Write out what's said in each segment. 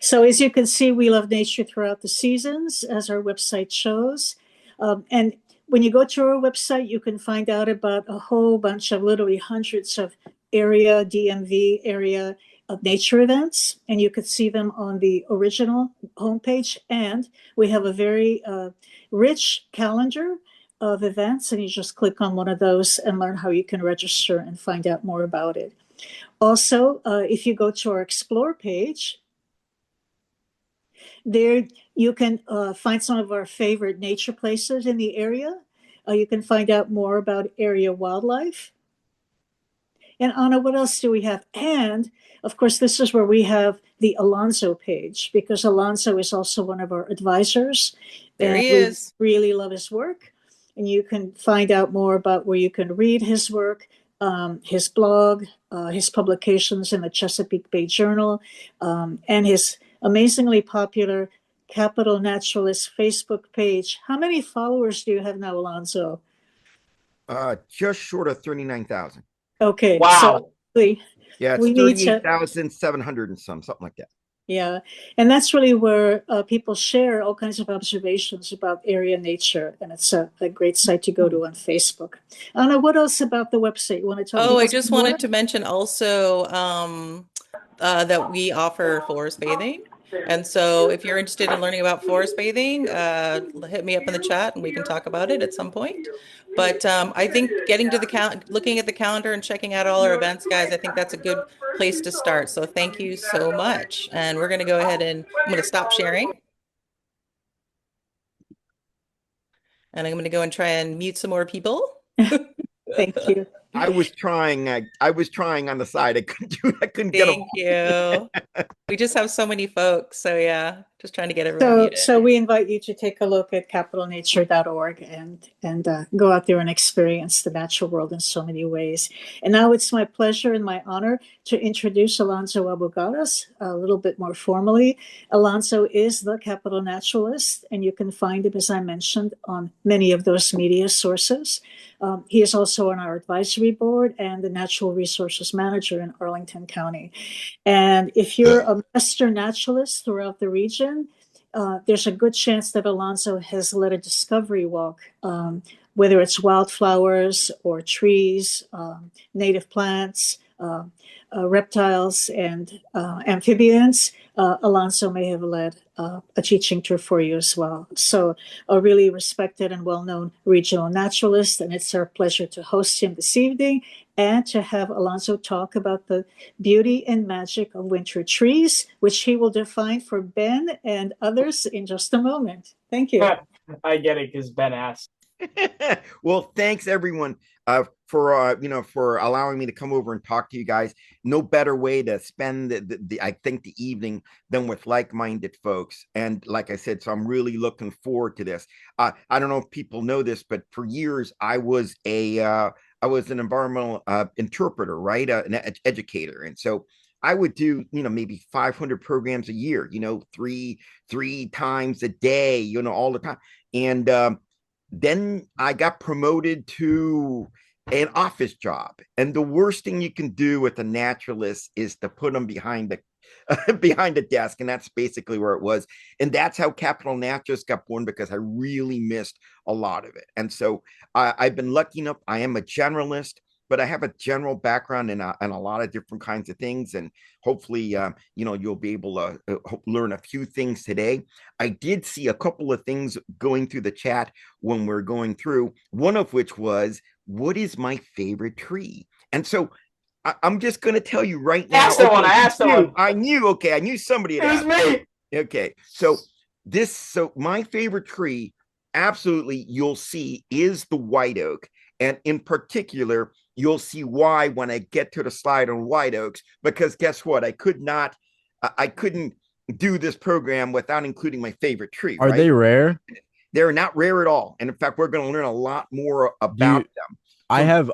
So as you can see, we love nature throughout the seasons, as our website shows. And when you go to our website, you can find out about a whole bunch of literally hundreds of DMV area of nature events, and you could see them on the original homepage. And we have a very rich calendar of events, and you just click on one of those and learn how you can register and find out more about it. Also, if you go to our Explore page, there you can find some of our favorite nature places in the area. You can find out more about area wildlife. And Anna, what else do we have? And of course, this is where we have the Alonso page, because Alonso is also one of our advisors. There and he is. We really love his work. And you can find out more about where you can read his work, his blog, his publications in the Chesapeake Bay Journal, and his amazingly popular Capital Naturalist Facebook page. How many followers do you have now, Alonso? Just short of 39,000. Okay. Wow. So yeah, it's 38,700 and something like that. Yeah. And that's really where people share all kinds of observations about area nature. And it's a great site to go to on Facebook. Anna, what else about the website you want to talk about? Oh, I just wanted to mention also that we offer forest bathing. And so if you're interested in learning about forest bathing, hit me up in the chat and we can talk about it at some point. But I think getting to looking at the calendar and checking out all our events, guys, I think that's a good place to start. So thank you so much. And we're going to go ahead and I'm going to stop sharing. And I'm going to go and try and mute some more people. Thank you. I was trying on the side. I couldn't get them. Thank you. We just have so many folks. So yeah, just trying to get everyone muted. So we invite you to take a look at capitalnature.org and go out there and experience the natural world in so many ways. And now it's my pleasure and my honor to introduce Alonso Abugattas a little bit more formally. Alonso is the Capital Naturalist, and you can find him, as I mentioned, on many of those media sources. He is also on our advisory board and the Natural Resources Manager in Arlington County. And if you're a master naturalist throughout the region, there's a good chance that Alonso has led a discovery walk, whether it's wildflowers or trees, native plants, reptiles, and amphibians. Alonso may have led a teaching tour for you as well. So a really respected and well-known regional naturalist, and it's our pleasure to host him this evening and to have Alonso talk about the beauty and magic of winter trees, which he will define for Ben and others in just a moment. Thank you. I get it because Ben asked. Well, thanks everyone for allowing me to come over and talk to you guys. No better way to spend the evening than with like-minded folks. And like I said, so I'm really looking forward to this. I don't know if people know this, but for years I was an environmental interpreter, right? An educator. And so I would do, maybe 500 programs a year, three times a day, all the time. And then I got promoted to an office job. And the worst thing you can do with a naturalist is to put them behind the desk. And that's basically where it was. And that's how Capital Naturalist got born, because I really missed a lot of it. And so I've been lucky enough. I am a generalist, but I have a general background in a lot of different kinds of things. And hopefully, you'll be able to learn a few things today. I did see a couple of things going through the chat when we're going through, one of which was, what is my favorite tree? And so I'm just going to tell you right now. I asked someone. I knew somebody had asked. It was me. Okay. So my favorite tree, absolutely, you'll see, is the white oak. And in particular, you'll see why when I get to the slide on white oaks, because guess what? I couldn't do this program without including my favorite tree. Are they rare? They're not rare at all. And in fact, we're going to learn a lot more about them. I have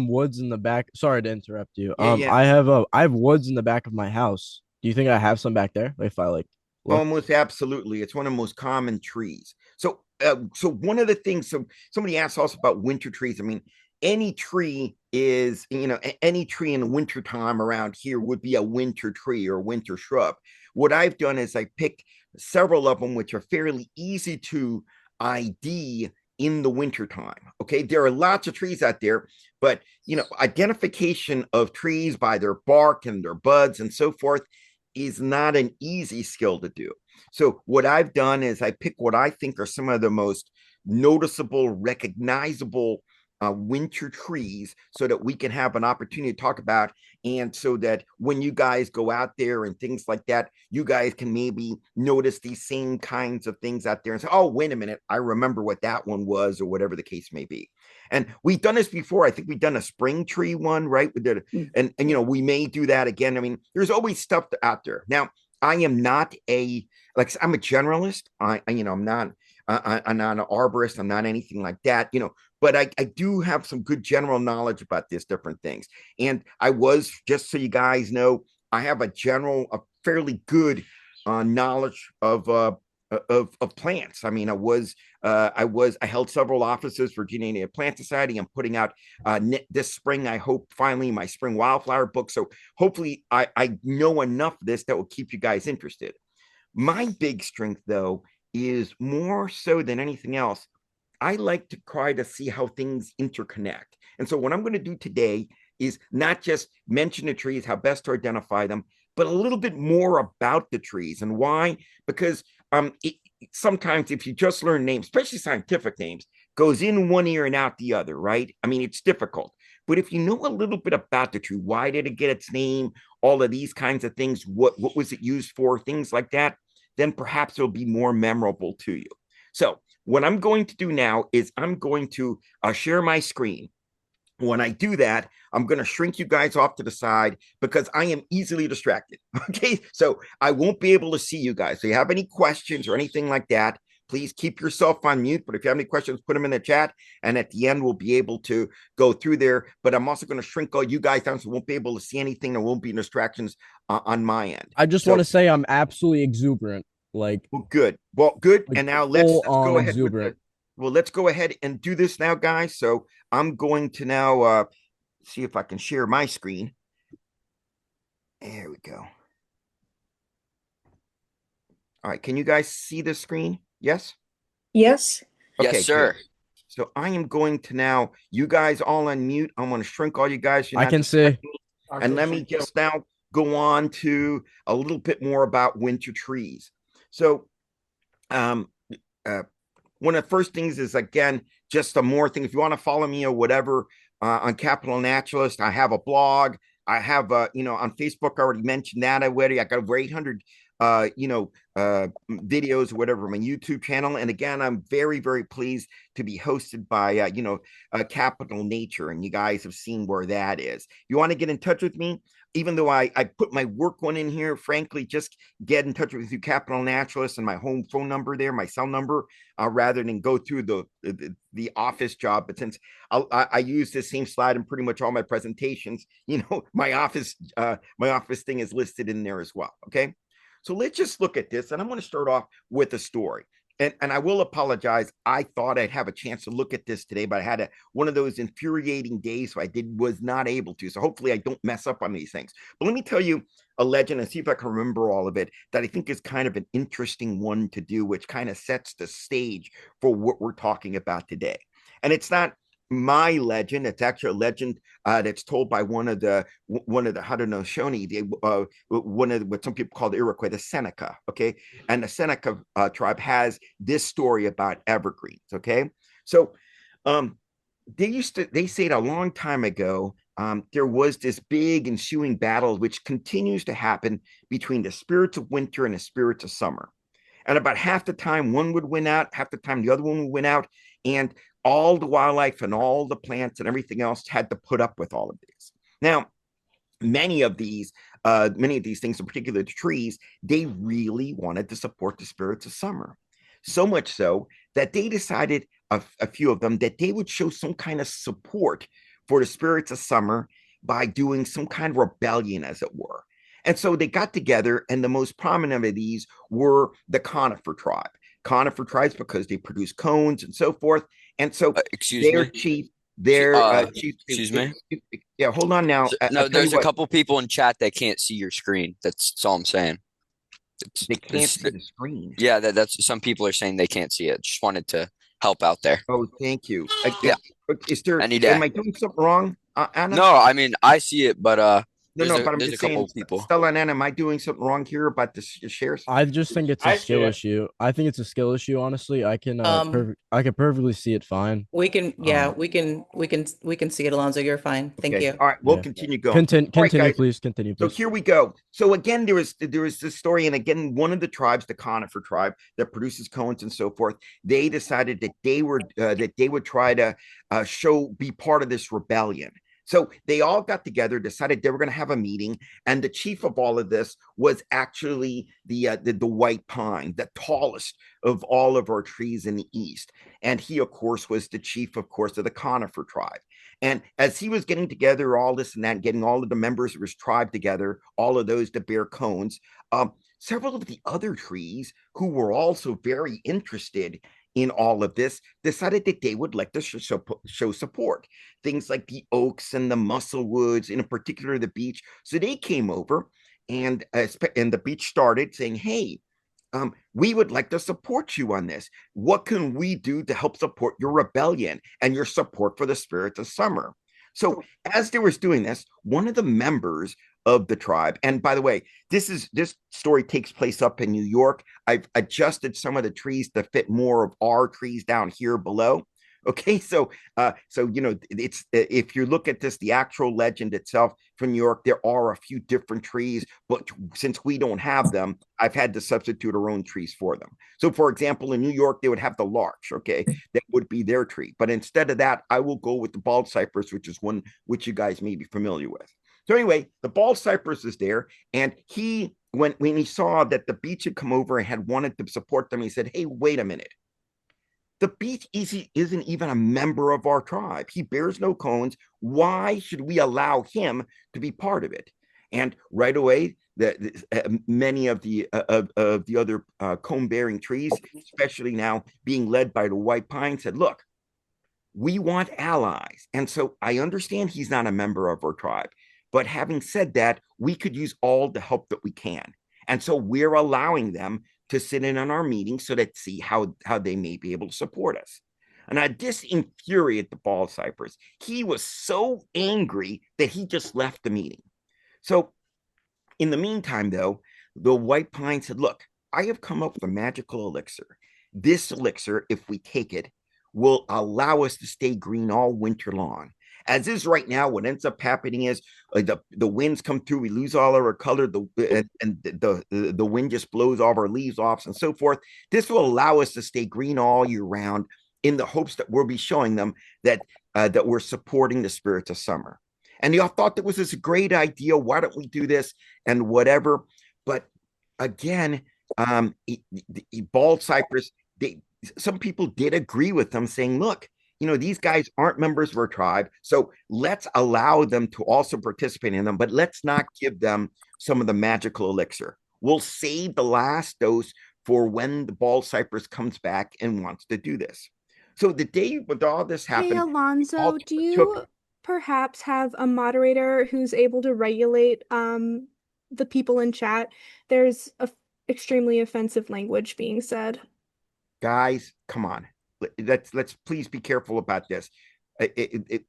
woods in the back. Sorry to interrupt you. Yeah. I have woods in the back of my house. Do you think I have some back there? If I look? Almost absolutely. It's one of the most common trees. So one of the things, so somebody asked also about winter trees. I mean, any tree is, any tree in the wintertime around here would be a winter tree or winter shrub. What I've done is I picked several of them, which are fairly easy to ID in the wintertime. Okay. There are lots of trees out there, but, identification of trees by their bark and their buds and so forth is not an easy skill to do. So what I've done is I pick what I think are some of the most noticeable, recognizable winter trees so that we can have an opportunity to talk about. And so that when you guys go out there and things like that, you guys can maybe notice these same kinds of things out there and say, oh, wait a minute, I remember what that one was, or whatever the case may be. And we've done this before. I think we've done a spring tree one, right? We did, and we may do that again. I mean, there's always stuff out there. Now, I am not I'm a generalist. I'm not I'm not an arborist. I'm not anything like that, but I do have some good general knowledge about these different things. And just so you guys know, I have a fairly good knowledge of plants. I mean, I held several offices for Virginia Native Plant Society. I'm putting out this spring, I hope, finally, my spring wildflower book. So hopefully I know enough of this that will keep you guys interested. My big strength, though, is more so than anything else, I like to try to see how things interconnect. And so what I'm going to do today is not just mention the trees, how best to identify them, but a little bit more about the trees. And why? Because sometimes if you just learn names, especially scientific names, goes in one ear and out the other, right? I mean, it's difficult. But if you know a little bit about the tree, why did it get its name, all of these kinds of things, what was it used for, things like that, then perhaps it'll be more memorable to you. So what I'm going to do now is I'm going to share my screen. When I do that, I'm going to shrink you guys off to the side because I am easily distracted. Okay, so I won't be able to see you guys. So if you have any questions or anything like that, please keep yourself on mute. But if you have any questions, put them in the chat. And at the end, we'll be able to go through there. But I'm also going to shrink all you guys down so we won't be able to see anything. There won't be distractions on my end. I just want to say I'm absolutely exuberant. Well, good. And now let's go ahead exuberant. Let's go ahead and do this now, guys. So I'm going to now see if I can share my screen. There we go. All right. Can you guys see the screen? Yes? Yes. Okay, yes, sir. Good. So I am going to now, you guys all unmute. I'm going to shrink all you guys. I can see. And let me just now go on to a little bit more about winter trees. So one of the first things is, again, just a more thing. If you want to follow me or whatever on Capital Naturalist, I have a blog. I have, on Facebook, I already mentioned that already. I got over 800, videos or whatever on my YouTube channel. And again, I'm very, very pleased to be hosted by, Capital Nature. And you guys have seen where that is. You want to get in touch with me? Even though I put my work one in here, frankly, just get in touch with you, Capital Naturalist, and my home phone number there, my cell number, rather than go through the office job. But since I use the same slide in pretty much all my presentations, my office thing is listed in there as well. Okay. So let's just look at this. And I'm going to start off with a story. And I will apologize. I thought I'd have a chance to look at this today, but I had one of those infuriating days, so I was not able to. So hopefully I don't mess up on these things. But let me tell you a legend and see if I can remember all of it that I think is kind of an interesting one to do, which kind of sets the stage for what we're talking about today. And it's not my legend. It's actually a legend that's told by one of the Haudenosaunee, one of what some people call the Iroquois, the Seneca. Okay, and the Seneca tribe has this story about evergreens. Okay, so they say it a long time ago. There was this big ensuing battle, which continues to happen between the spirits of winter and the spirits of summer. And about half the time, one would win out, half the time the other one would win out, and all the wildlife and all the plants and everything else had to put up with all of this. Now, many of these things, in particular the trees, they really wanted to support the spirits of summer. So much so that they decided, a few of them, that they would show some kind of support for the spirits of summer by doing some kind of rebellion, as it were. And so they got together, and the most prominent of these were the conifer tribe. Conifer tribes because they produce cones and so forth. And so their chief, Their chief. Excuse me. Yeah, hold on now. No, there's a couple people in chat that can't see your screen. That's all I'm saying. They can't see the screen. Yeah, that's some people are saying they can't see it. Just wanted to help out there. Oh, thank you. Yeah. Is there? Any day. Am I doing something wrong, Anna? No, I mean I see it, but No, but I'm there's just a couple saying, of people. Stella and Anna, am I doing something wrong here about the shares? I just think it's I a see skill it. issue. I think it's a skill issue. Honestly, I can I can perfectly see it fine. We can, we can see it, Alonso. You're fine. Thank Okay. you. All right, we'll Yeah. continue going. Continue, All right, guys. please. Continue, So please. here we go. So again, there was this story, and again, one of the tribes, the conifer tribe that produces cones and so forth, they decided that they would try to be part of this rebellion. So they all got together, decided they were going to have a meeting, and the chief of all of this was actually the white pine, the tallest of all of our trees in the east. And he, of course, was the chief, of course, of the conifer tribe. And as he was getting together all this and that, getting all of the members of his tribe together, all of those to bear cones, several of the other trees who were also very interested in all of this decided that they would like to show support. Things like the oaks and the musselwoods, in particular the beech. So they came over, and the beech started saying, "Hey, we would like to support you on this. What can we do to help support your rebellion and your support for the spirits of summer?" So as they was doing this, one of the members of the tribe, and by the way, this story takes place up in New York. I've adjusted some of the trees to fit more of our trees down here below. Okay, so it's if you look at this, the actual legend itself from New York, there are a few different trees, but since we don't have them, I've had to substitute our own trees for them. So, for example, in New York, they would have the larch. Okay, that would be their tree, but instead of that, I will go with the bald cypress, which is one which you guys may be familiar with. So anyway, the bald cypress is there, and when he saw that the beech had come over and had wanted to support them, he said, "Hey, wait a minute. The beech isn't even a member of our tribe. He bears no cones. Why should we allow him to be part of it?" And right away, many of the other cone-bearing trees, especially now being led by the white pine, said, "Look, we want allies." And so I understand he's not a member of our tribe, but having said that, we could use all the help that we can. And so we're allowing them to sit in on our meetings so that see how they may be able to support us. And this infuriated the bald cypress. He was so angry that he just left the meeting. So in the meantime, though, the white pine said, "Look, I have come up with a magical elixir. This elixir, if we take it, will allow us to stay green all winter long. As is right now, what ends up happening is the winds come through, we lose all our color, and the wind just blows all our leaves off and so forth. This will allow us to stay green all year round in the hopes that we'll be showing them that we're supporting the spirits of summer." And they all thought that was this great idea. Why don't we do this and whatever? But again, bald cypress, some people did agree with them, saying, "Look, these guys aren't members of our tribe, so let's allow them to also participate in them, but let's not give them some of the magical elixir. We'll save the last dose for when the bald cypress comes back and wants to do this." So the day when all this happened, Hey, Alonso, do you perhaps have a moderator who's able to regulate the people in chat? There's extremely offensive language being said. Guys, come on. Let's please be careful about this.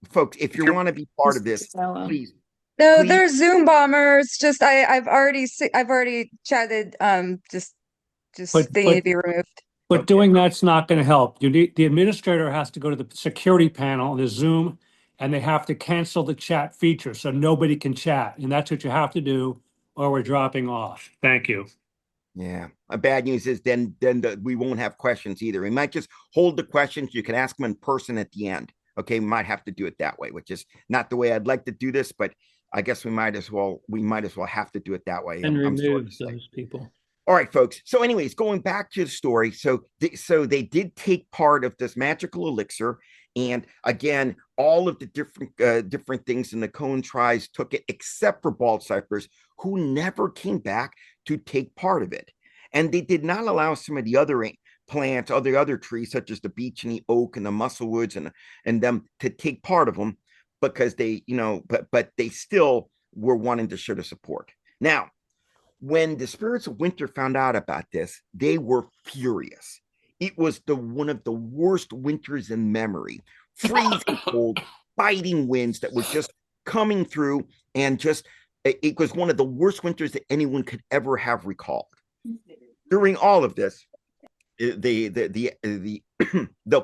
Folks, if you want to be part of this, please. No, please. they're Zoom bombers. Just I've already chatted. They need to be removed. But doing that's not going to help. The administrator has to go to the security panel on the Zoom, and they have to cancel the chat feature so nobody can chat. And that's what you have to do, or we're dropping off. Thank you. Yeah. Bad news is then we won't have questions either. We might just hold the questions. You can ask them in person at the end. Okay, we might have to do it that way, which is not the way I'd like to do this, but I guess we might as well have to do it that way. And remove those people. All right, folks. So anyways, going back to the story. So they did take part of this magical elixir. And again, all of the different things in the cone tribes took it, except for bald cypress, who never came back to take part of it. And they did not allow some of the other plants, other trees such as the beech and the oak and the musselwoods and them to take part of them because they, but they still were wanting to show the support. Now, when the spirits of winter found out about this, they were furious. It was one of the worst winters in memory. Freezing cold, biting winds that were just coming through, and just it was one of the worst winters that anyone could ever have recalled. During all of this, the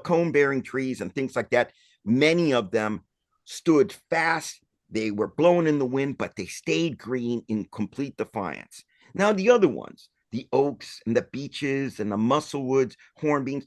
cone bearing trees and things like that, many of them stood fast. They were blowing in the wind, but they stayed green in complete defiance. Now, the other ones, the oaks and the beeches and the musselwoods, hornbeams,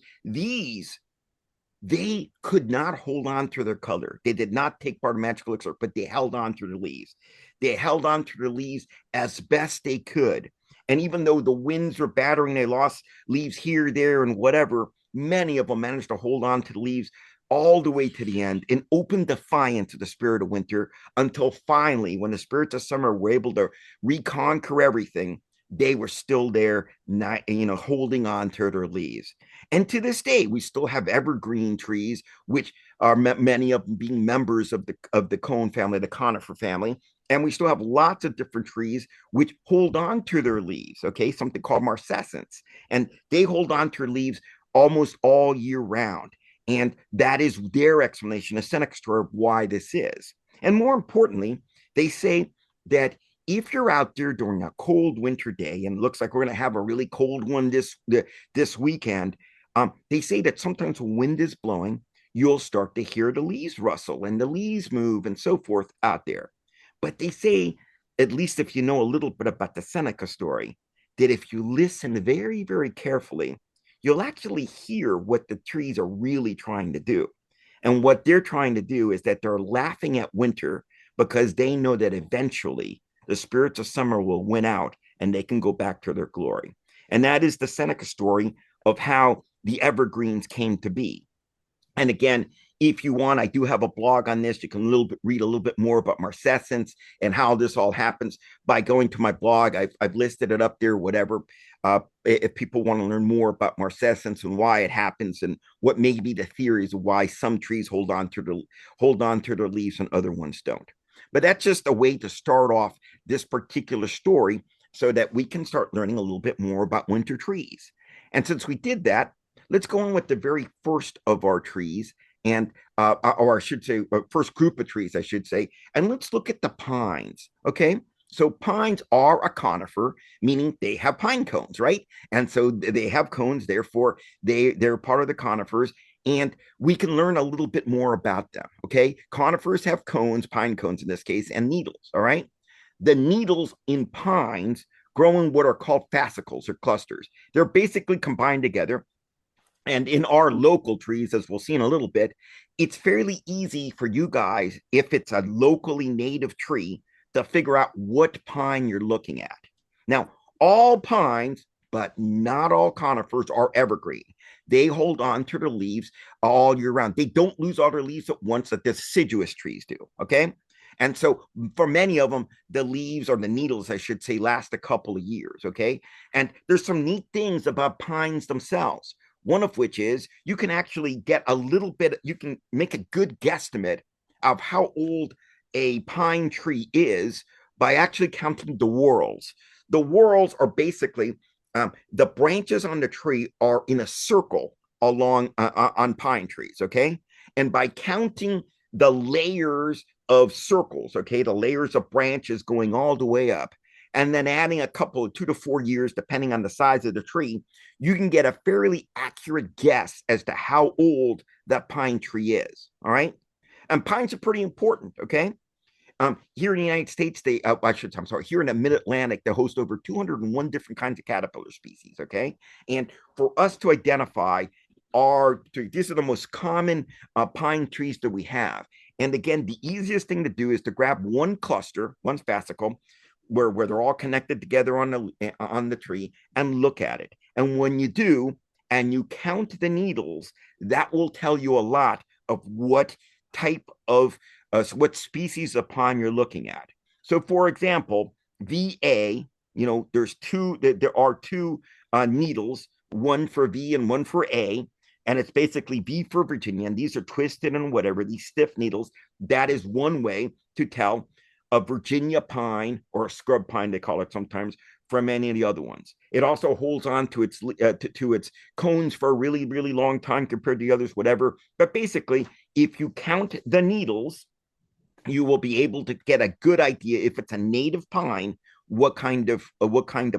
they could not hold on to their color. They did not take part of magical elixir, but they held on to the leaves. They held on to the leaves as best they could. And even though the winds were battering, they lost leaves here, there, and whatever, many of them managed to hold on to the leaves all the way to the end in open defiance of the spirit of winter, until finally, when the spirits of summer were able to reconquer everything, they were still there, not, holding on to their leaves. And to this day, we still have evergreen trees, which are many of them being members of the cone family, the conifer family. And we still have lots of different trees which hold on to their leaves, okay? Something called marcescents. And they hold on to their leaves almost all year round. And that is their explanation, a Seneca story of why this is. And more importantly, they say that if you're out there during a cold winter day, and it looks like we're going to have a really cold one this weekend, they say that sometimes when wind is blowing, you'll start to hear the leaves rustle and the leaves move and so forth out there. But they say, at least if you know a little bit about the Seneca story, that if you listen very, very carefully, you'll actually hear what the trees are really trying to do. And what they're trying to do is that they're laughing at winter because they know that eventually the spirits of summer will win out and they can go back to their glory. And that is the Seneca story of how the evergreens came to be. And again, if you want, I do have a blog on this. You can read a little bit more about marcescents and how this all happens by going to my blog. I've listed it up there, whatever. If people want to learn more about marcescents and why it happens and what may be the theories of why some trees hold on to their leaves and other ones don't. But that's just a way to start off this particular story so that we can start learning a little bit more about winter trees. And since we did that, let's go on with the very first of our trees, and or I should say, first group of trees, I should say, and let's look at the pines. Okay, so pines are a conifer, meaning they have pine cones, right? And so they have cones, therefore they're part of the conifers, and we can learn a little bit more about them. Okay, conifers have cones, pine cones in this case, and needles. All right, the needles in pines grow in what are called fascicles or clusters. They're basically combined together. And in our local trees, as we'll see in a little bit, it's fairly easy for you guys, if it's a locally native tree, to figure out what pine you're looking at. Now, all pines, but not all conifers, are evergreen. They hold on to their leaves all year round. They don't lose all their leaves at once like the deciduous trees do, okay? And so for many of them, the leaves, or the needles, I should say, last a couple of years, okay? And there's some neat things about pines themselves. One of which is you can actually get a little bit, you can make a good guesstimate of how old a pine tree is by actually counting the whorls. The whorls are basically the branches on the tree are in a circle along on pine trees, okay? And by counting the layers of circles, okay, the layers of branches going all the way up, and then adding a couple of 2 to 4 years, depending on the size of the tree, you can get a fairly accurate guess as to how old that pine tree is. All right. And pines are pretty important. Okay. Here in the United States, here in the mid-Atlantic, they host over 201 different kinds of caterpillar species. Okay. And for us to identify these are the most common pine trees that we have. And again, the easiest thing to do is to grab one cluster, one fascicle, where they're all connected together on the tree, and look at it. And when you do, and you count the needles, that will tell you a lot of what type of what species of pine you're looking at. So, for example, VA, there are two needles one for V and one for A. And it's basically V for Virginia. And these are twisted and whatever, these stiff needles. That is one way to tell a Virginia pine, or a scrub pine, they call it sometimes, from any of the other ones. It also holds on to its cones for a really, really long time compared to the others, whatever. But basically, if you count the needles, you will be able to get a good idea if it's a native pine, what kind of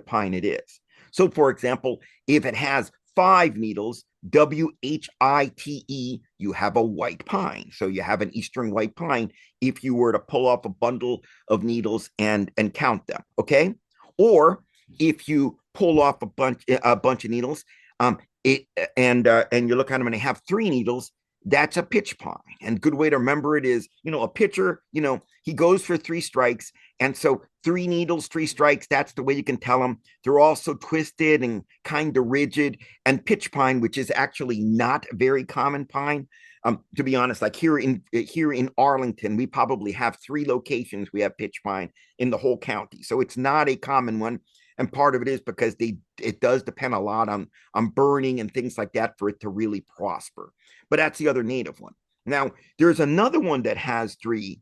pine it is. So, for example, if it has 5 needles, WHITE, you have a white pine. So you have an eastern white pine if you were to pull off a bundle of needles and count them, okay? Or if you pull off a bunch of needles, and you look at them and they have 3 needles, that's a pitch pine. And good way to remember it is, a pitcher, he goes for 3 strikes. And so 3 needles, 3 strikes, that's the way you can tell them. They're also twisted and kind of rigid. And pitch pine, which is actually not a very common pine. To be honest, like here in Arlington, we probably have 3 locations we have pitch pine in the whole county. So it's not a common one. And part of it is because it does depend a lot on burning and things like that for it to really prosper. But that's the other native one. Now, there's another one that has 3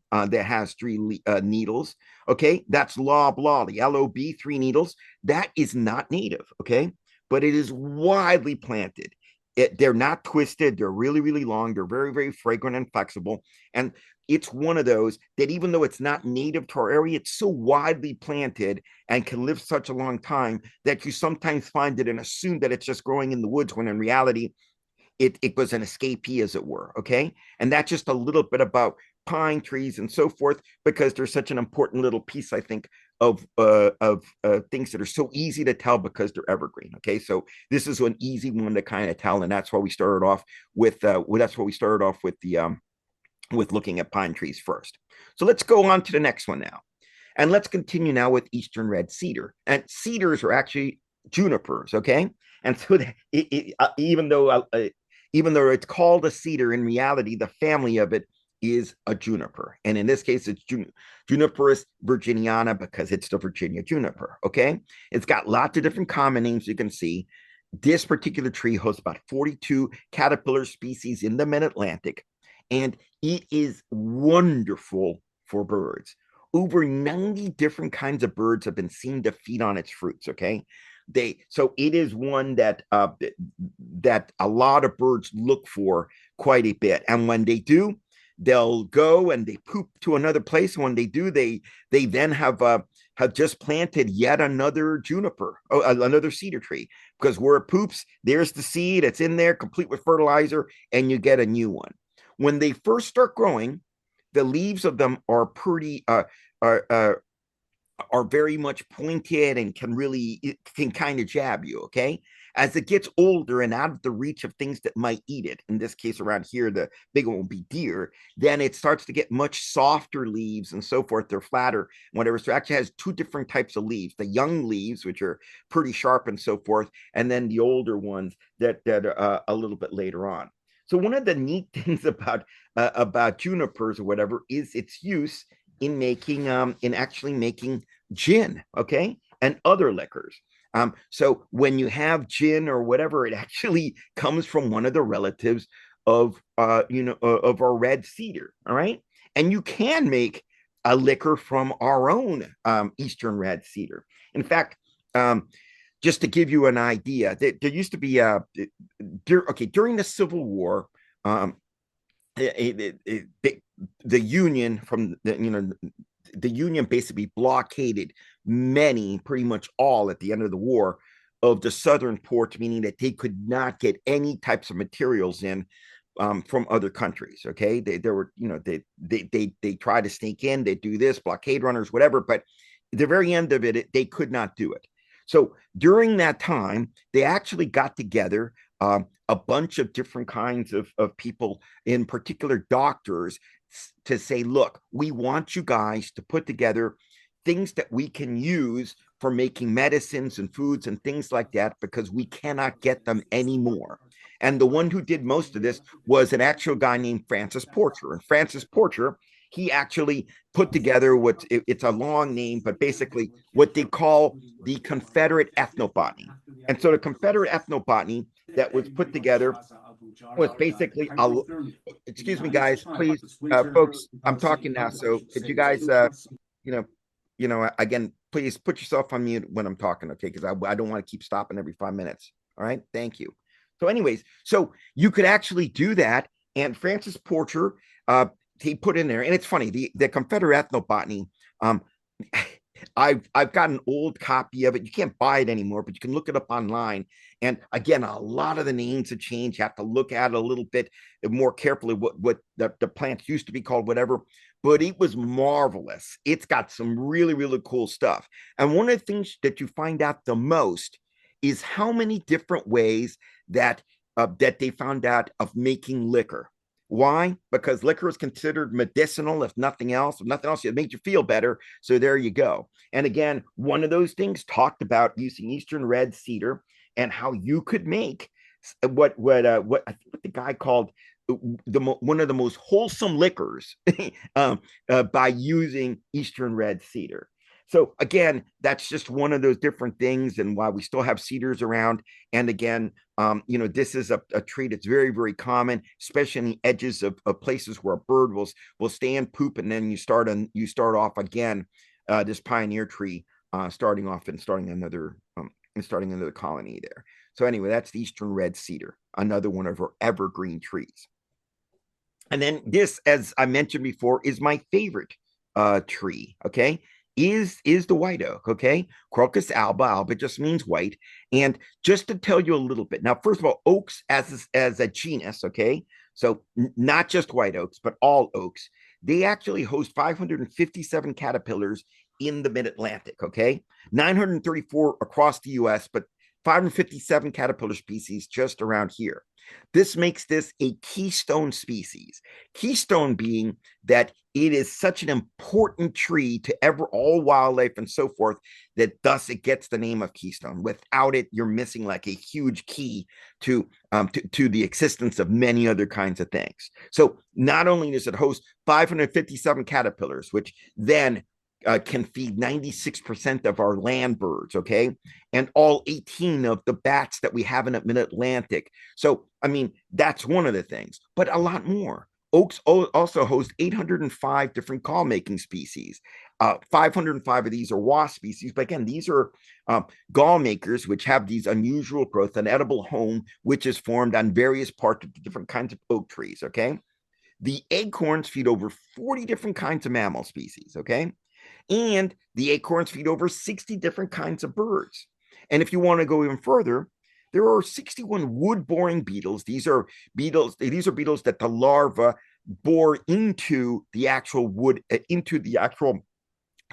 needles. Okay, that's loblolly, LOB, 3 needles. That is not native. Okay, but it is widely planted. They're not twisted. They're really, really long. They're very, very fragrant and flexible. And it's one of those that even though it's not native to our area, it's so widely planted and can live such a long time that you sometimes find it and assume that it's just growing in the woods when in reality, it was an escapee, as it were, okay? And that's just a little bit about pine trees and so forth, because they're such an important little piece, I think, of things that are so easy to tell because they're evergreen, okay? So this is an easy one to kind of tell, and that's why we started off with with looking at pine trees first. So let's go on to the next one now. And let's continue now with eastern red cedar. And cedars are actually junipers, okay? And so even though it's called a cedar, in reality, the family of it is a juniper. And in this case, it's Juniperus virginiana because it's the Virginia juniper, okay? It's got lots of different common names you can see. This particular tree hosts about 42 caterpillar species in the mid-Atlantic, and it is wonderful for birds. Over 90 different kinds of birds have been seen to feed on its fruits, okay? So it is one that a lot of birds look for quite a bit. And when they do, they'll go and they poop to another place. When they do, they then have just planted yet another another cedar tree, because where it poops, there's the seed. It's in there, complete with fertilizer, and you get a new one. When they first start growing, the leaves of them are pretty are very much pointed and can kind of jab you, okay? As it gets older and out of the reach of things that might eat it, in this case around here, the big one will be deer, then it starts to get much softer leaves and so forth. They're flatter, whatever. So it actually has 2 different types of leaves, the young leaves, which are pretty sharp and so forth, and then the older ones that are a little bit later on. So one of the neat things about junipers or whatever is its use in actually making gin, okay, and other liquors. So when you have gin or whatever, it actually comes from one of the relatives of of our red cedar, all right? And you can make a liquor from our own eastern red cedar. In fact, just to give you an idea, there used to be during the Civil War, the Union the Union basically blockaded pretty much all at the end of the war of the southern ports, meaning that they could not get any types of materials in from other countries. Okay, they try to sneak in, they do this, blockade runners, whatever, but at the very end of it, they could not do it. So during that time, they actually got together a bunch of different kinds of people, in particular doctors, to say, look, we want you guys to put together things that we can use for making medicines and foods and things like that, because we cannot get them anymore. And the one who did most of this was an actual guy named Francis Porcher. And Francis Porcher, he actually put together it's a long name, but basically what they call the Confederate Ethnobotany. And so the Confederate ethnobotany that was put together was basically excuse me, guys, please, folks, I'm talking now. So could you guys, you know, again, please put yourself on mute when I'm talking, okay? Because I don't want to keep stopping every 5 minutes. All right, thank you. So anyways, so you could actually do that. And Francis Porcher, he put in there, and it's funny, the Confederate ethnobotany, I've got an old copy of it. You can't buy it anymore, but you can look it up online. And again, a lot of the names have changed. You have to look at it a little bit more carefully, what the plants used to be called, whatever. But it was marvelous. It's got some really, really cool stuff. And one of the things that you find out the most is how many different ways that they found out of making liquor. Why? Because liquor is considered medicinal, if nothing else. If nothing else, it makes you feel better. So there you go. And again, one of those things talked about using Eastern red cedar and how you could make what I think what the guy called one of the most wholesome liquors by using Eastern red cedar. So again, that's just one of those different things, and why we still have cedars around. And again, this is a tree that's very, very common, especially in the edges of places where a bird will stay and poop, and then you start off again. This pioneer tree starting another colony there. So anyway, that's the Eastern red cedar, another one of our evergreen trees. And then this, as I mentioned before, is my favorite tree. Okay. Is the white oak, okay? Crocus alba. Alba just means white. And just to tell you a little bit, now, first of all, oaks as a genus, okay? So not just white oaks, but all oaks. They actually host 557 caterpillars in the mid-Atlantic, okay? 934 across the US, but 557 caterpillar species just around here. This makes this a keystone species. Keystone being that it is such an important tree to all wildlife and so forth, that thus it gets the name of keystone. Without it, you're missing like a huge key to the existence of many other kinds of things. So not only does it host 557 caterpillars, which then can feed 96% of our land birds, okay? And all 18 of the bats that we have in the mid-Atlantic. So, I mean, that's one of the things, but a lot more. Oaks also host 805 different gall-making species. 505 of these are wasp species, but again, these are gall makers, which have these unusual growth, an edible home, which is formed on various parts of the different kinds of oak trees, okay? The acorns feed over 40 different kinds of mammal species, okay? And the acorns feed over 60 different kinds of birds. And if you want to go even further, there are 61 wood-boring beetles. These are beetles that the larva bore into the actual wood, into the actual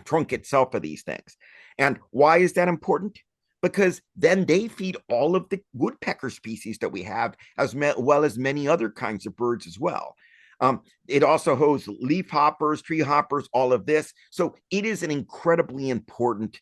trunk itself of these things. And why is that important? Because then they feed all of the woodpecker species that we have, as well as many other kinds of birds as well. It also hosts leaf hoppers, tree hoppers, all of this. So it is an incredibly important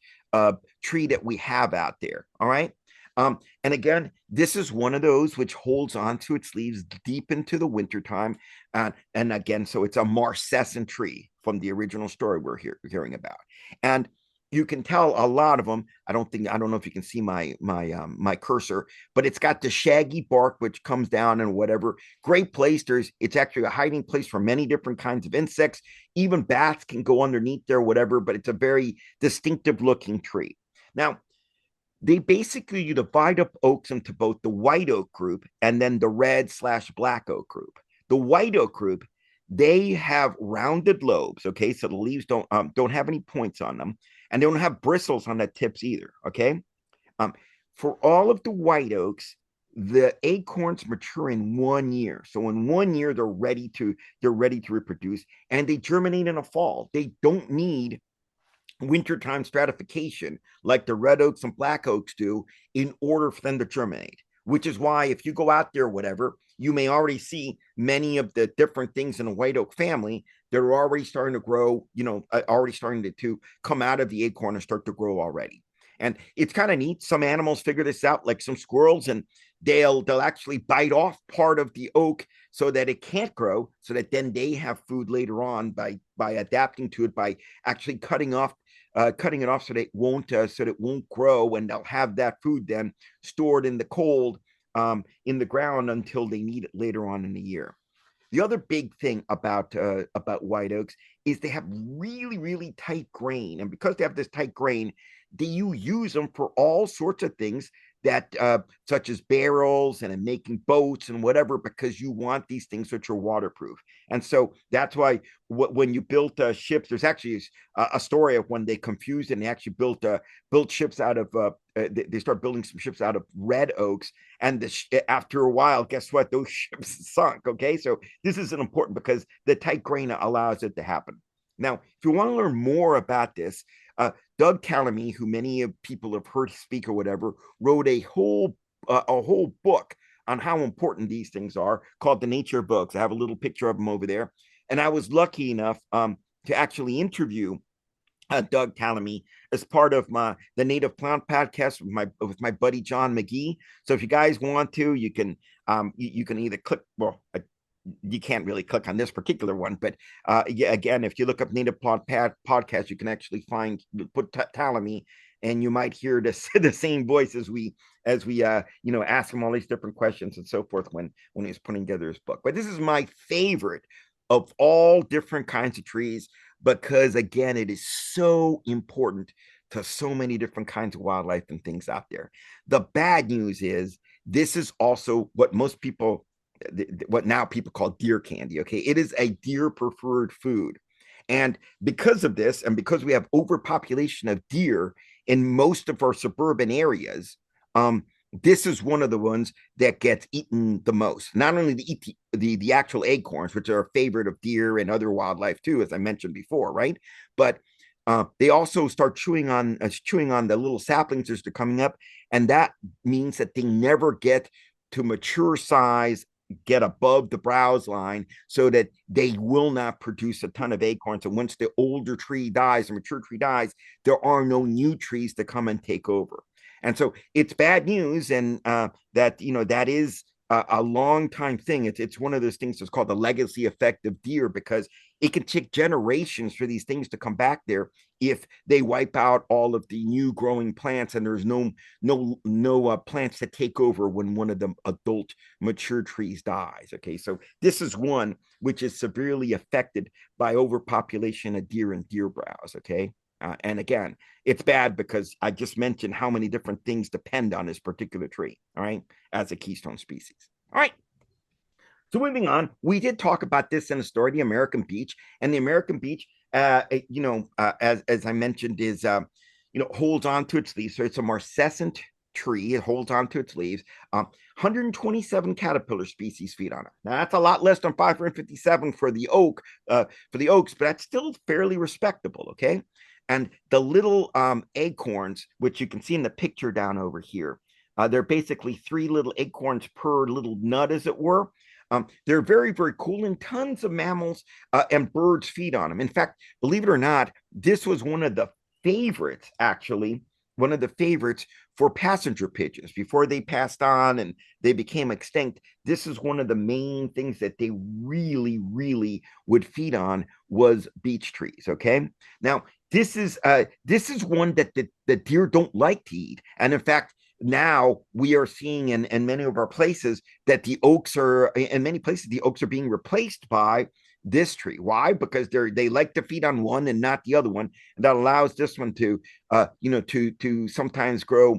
tree that we have out there. All right. And again, this is one of those which holds on to its leaves deep into the wintertime. And again, so it's a marcescent tree from the original story we're hearing about. And you can tell a lot of them. I don't know if you can see my cursor, but it's got the shaggy bark which comes down and whatever. Great place. It's actually a hiding place for many different kinds of insects. Even bats can go underneath there, whatever. But it's a very distinctive looking tree. Now, they basically, you divide up oaks into both the white oak group and then the red/black oak group. The white oak group, they have rounded lobes. Okay, so the leaves don't have any points on them. And they don't have bristles on the tips either, okay? For all of the white oaks, the acorns mature in 1 year. So in 1 year, they're ready to reproduce, and they germinate in the fall. They don't need wintertime stratification like the red oaks and black oaks do in order for them to germinate, which is why if you go out there, whatever, you may already see many of the different things in the white oak family that are already starting to grow, already starting to come out of the acorn and start to grow already. And it's kind of neat. Some animals figure this out, like some squirrels, and they'll actually bite off part of the oak so that it can't grow, so that then they have food later on by adapting to it, by actually cutting off cutting it off so that it won't grow, and they'll have that food then stored in the cold in the ground until they need it later on in the year. The other big thing about white oaks is they have really, really tight grain, and because they have this tight grain, you use them for all sorts of things that such as barrels and making boats and whatever, because you want these things which are waterproof. And so that's why when you built ships, there's actually a story of when they confused and they actually built ships out of they start building some ships out of red oaks, and after a while, guess what, those ships sunk. Okay, so this is important because the tight grain allows it to happen. Now, if you want to learn more about this, Doug Calamy, who many people have heard speak or whatever, wrote a whole book on how important these things are, called The Nature of Oaks. I have a little picture of him over there, and I was lucky enough to actually interview Doug Calamy as part of the Native Plant podcast with my buddy John McGee. So if you guys want to, you can either click. Well, you can't really click on this particular one, but yeah, again, if you look up Native Plant podcast, you can actually put Calamy, and you might hear the same voice as we ask him all these different questions and so forth when he's putting together his book. But this is my favorite of all different kinds of trees, because again, it is so important to so many different kinds of wildlife and things out there. The bad news is this is also what now people call deer candy. Okay, it is a deer preferred food, and because of this, and because we have overpopulation of deer in most of our suburban areas, this is one of the ones that gets eaten the most. Not only to eat the actual acorns, which are a favorite of deer and other wildlife too, as I mentioned before, right? But they also start chewing on the little saplings as they're coming up, and that means that they never get to mature size, get above the browse line, so that they will not produce a ton of acorns. And once the older tree dies, the mature tree dies, there are no new trees to come and take over. And so it's bad news, and that is a long time thing. It's one of those things that's called the legacy effect of deer, because it can take generations for these things to come back there if they wipe out all of the new growing plants and there's no plants to take over when one of the adult mature trees dies. Okay, so this is one which is severely affected by overpopulation of deer and deer browse. Okay. And again, it's bad because I just mentioned how many different things depend on this particular tree, all right, as a keystone species. All right. So moving on, we did talk about this in a story, the American beech. And the American beech, as I mentioned, is, holds on to its leaves. So it's a marcescent tree. It holds on to its leaves. 127 caterpillar species feed on it. Now, that's a lot less than 557 for the oaks, but that's still fairly respectable, okay? And the little acorns, which you can see in the picture down over here, they're basically 3 little acorns per little nut, as it were. They're very, very cool, and tons of mammals and birds feed on them. In fact, believe it or not, this was one of the favorites, actually, for passenger pigeons before they passed on and they became extinct. This is one of the main things that they really, really would feed on, was beech trees. Okay, now this is one that the deer don't like to eat, and in fact, now we are seeing in many of our places that the oaks are being replaced by this tree. Why? Because they like to feed on one and not the other one, and that allows this one to sometimes grow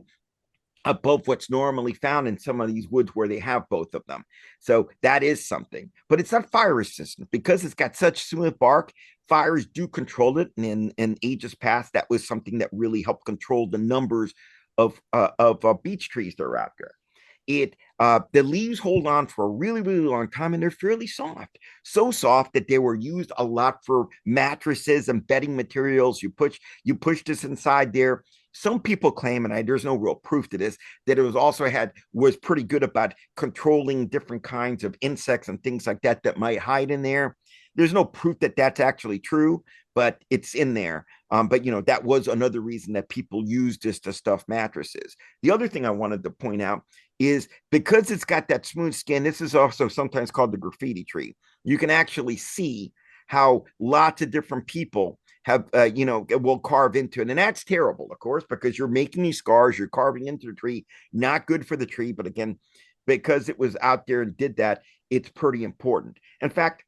above what's normally found in some of these woods where they have both of them. So that is something, but it's not fire resistant because it's got such smooth bark. Fires do control it, and in ages past, that was something that really helped control the numbers of beech trees that are out there. The leaves hold on for a really, really long time, and they're fairly soft. So soft that they were used a lot for mattresses and bedding materials. You push this inside there. Some people claim, and there's no real proof to this, that it was pretty good about controlling different kinds of insects and things like that might hide in there. There's no proof that that's actually true, but it's in there. But that was another reason that people used this to stuff mattresses. The other thing I wanted to point out is because it's got that smooth skin, this is also sometimes called the graffiti tree. You can actually see how lots of different people have, will carve into it. And that's terrible, of course, because you're making these scars, you're carving into the tree, not good for the tree. But again, because it was out there and did that, it's pretty important. In fact,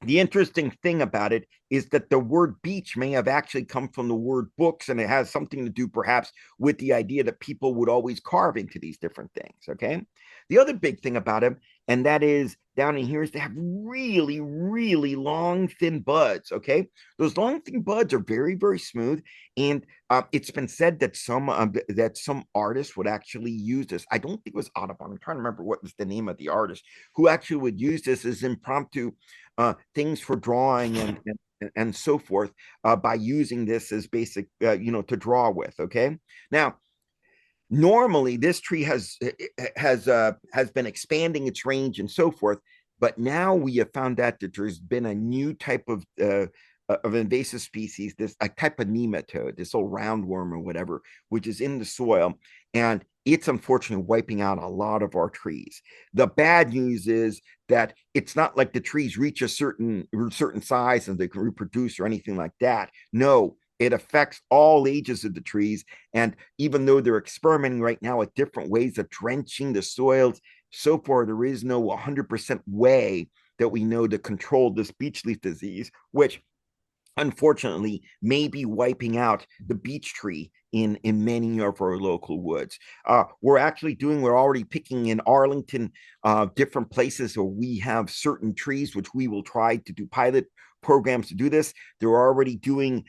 the interesting thing about it is that the word beech may have actually come from the word books, and it has something to do perhaps with the idea that people would always carve into these different things. Okay. The other big thing about them, and that is down in here, is they have really, really long, thin buds. Okay. Those long, thin buds are very, very smooth. And it's been said that some artists would actually use this. I don't think it was Audubon. I'm trying to remember what was the name of the artist who actually would use this as impromptu things for drawing and so forth by using this as basic, to draw with. Okay. Now, normally this tree has been expanding its range and so forth, but now we have found out that there's been a new type of invasive species, this a type of nematode, this old roundworm or whatever, which is in the soil, and it's unfortunately wiping out a lot of our trees. The bad news is that it's not like the trees reach a certain size and they can reproduce or anything like that. No, it affects all ages of the trees. And even though they're experimenting right now with different ways of drenching the soils, so far there is no 100% way that we know to control this beech leaf disease, which unfortunately may be wiping out the beech tree in many of our local woods. We're already picking in Arlington different places where we have certain trees, which we will try to do pilot programs to do this. They're already doing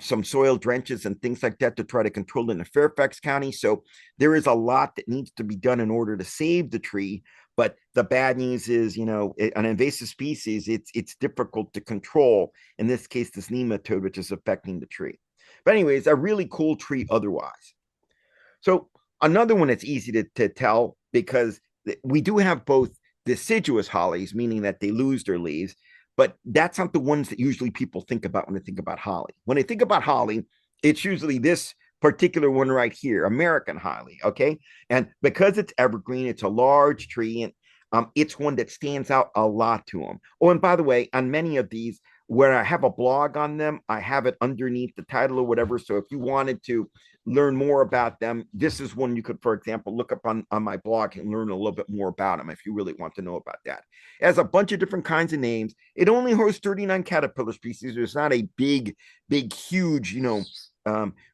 some soil drenches and things like that to try to control it in Fairfax County. So there is a lot that needs to be done in order to save the tree. But the bad news is, an invasive species, it's difficult to control. In this case, this nematode, which is affecting the tree. But anyways, a really cool tree otherwise. So another one that's easy to tell, because we do have both deciduous hollies, meaning that they lose their leaves, but that's not the ones that usually people think about when they think about holly. When they think about holly, it's usually this particular one right here, American holly. Okay. And because it's evergreen, it's a large tree, and it's one that stands out a lot to them. Oh, and by the way, on many of these, where I have a blog on them, I have it underneath the title or whatever. So if you wanted to learn more about them, this is one you could, for example, look up on my blog and learn a little bit more about them if you really want to know about that. It has a bunch of different kinds of names. It only hosts 39 caterpillar species. It's not a big, huge,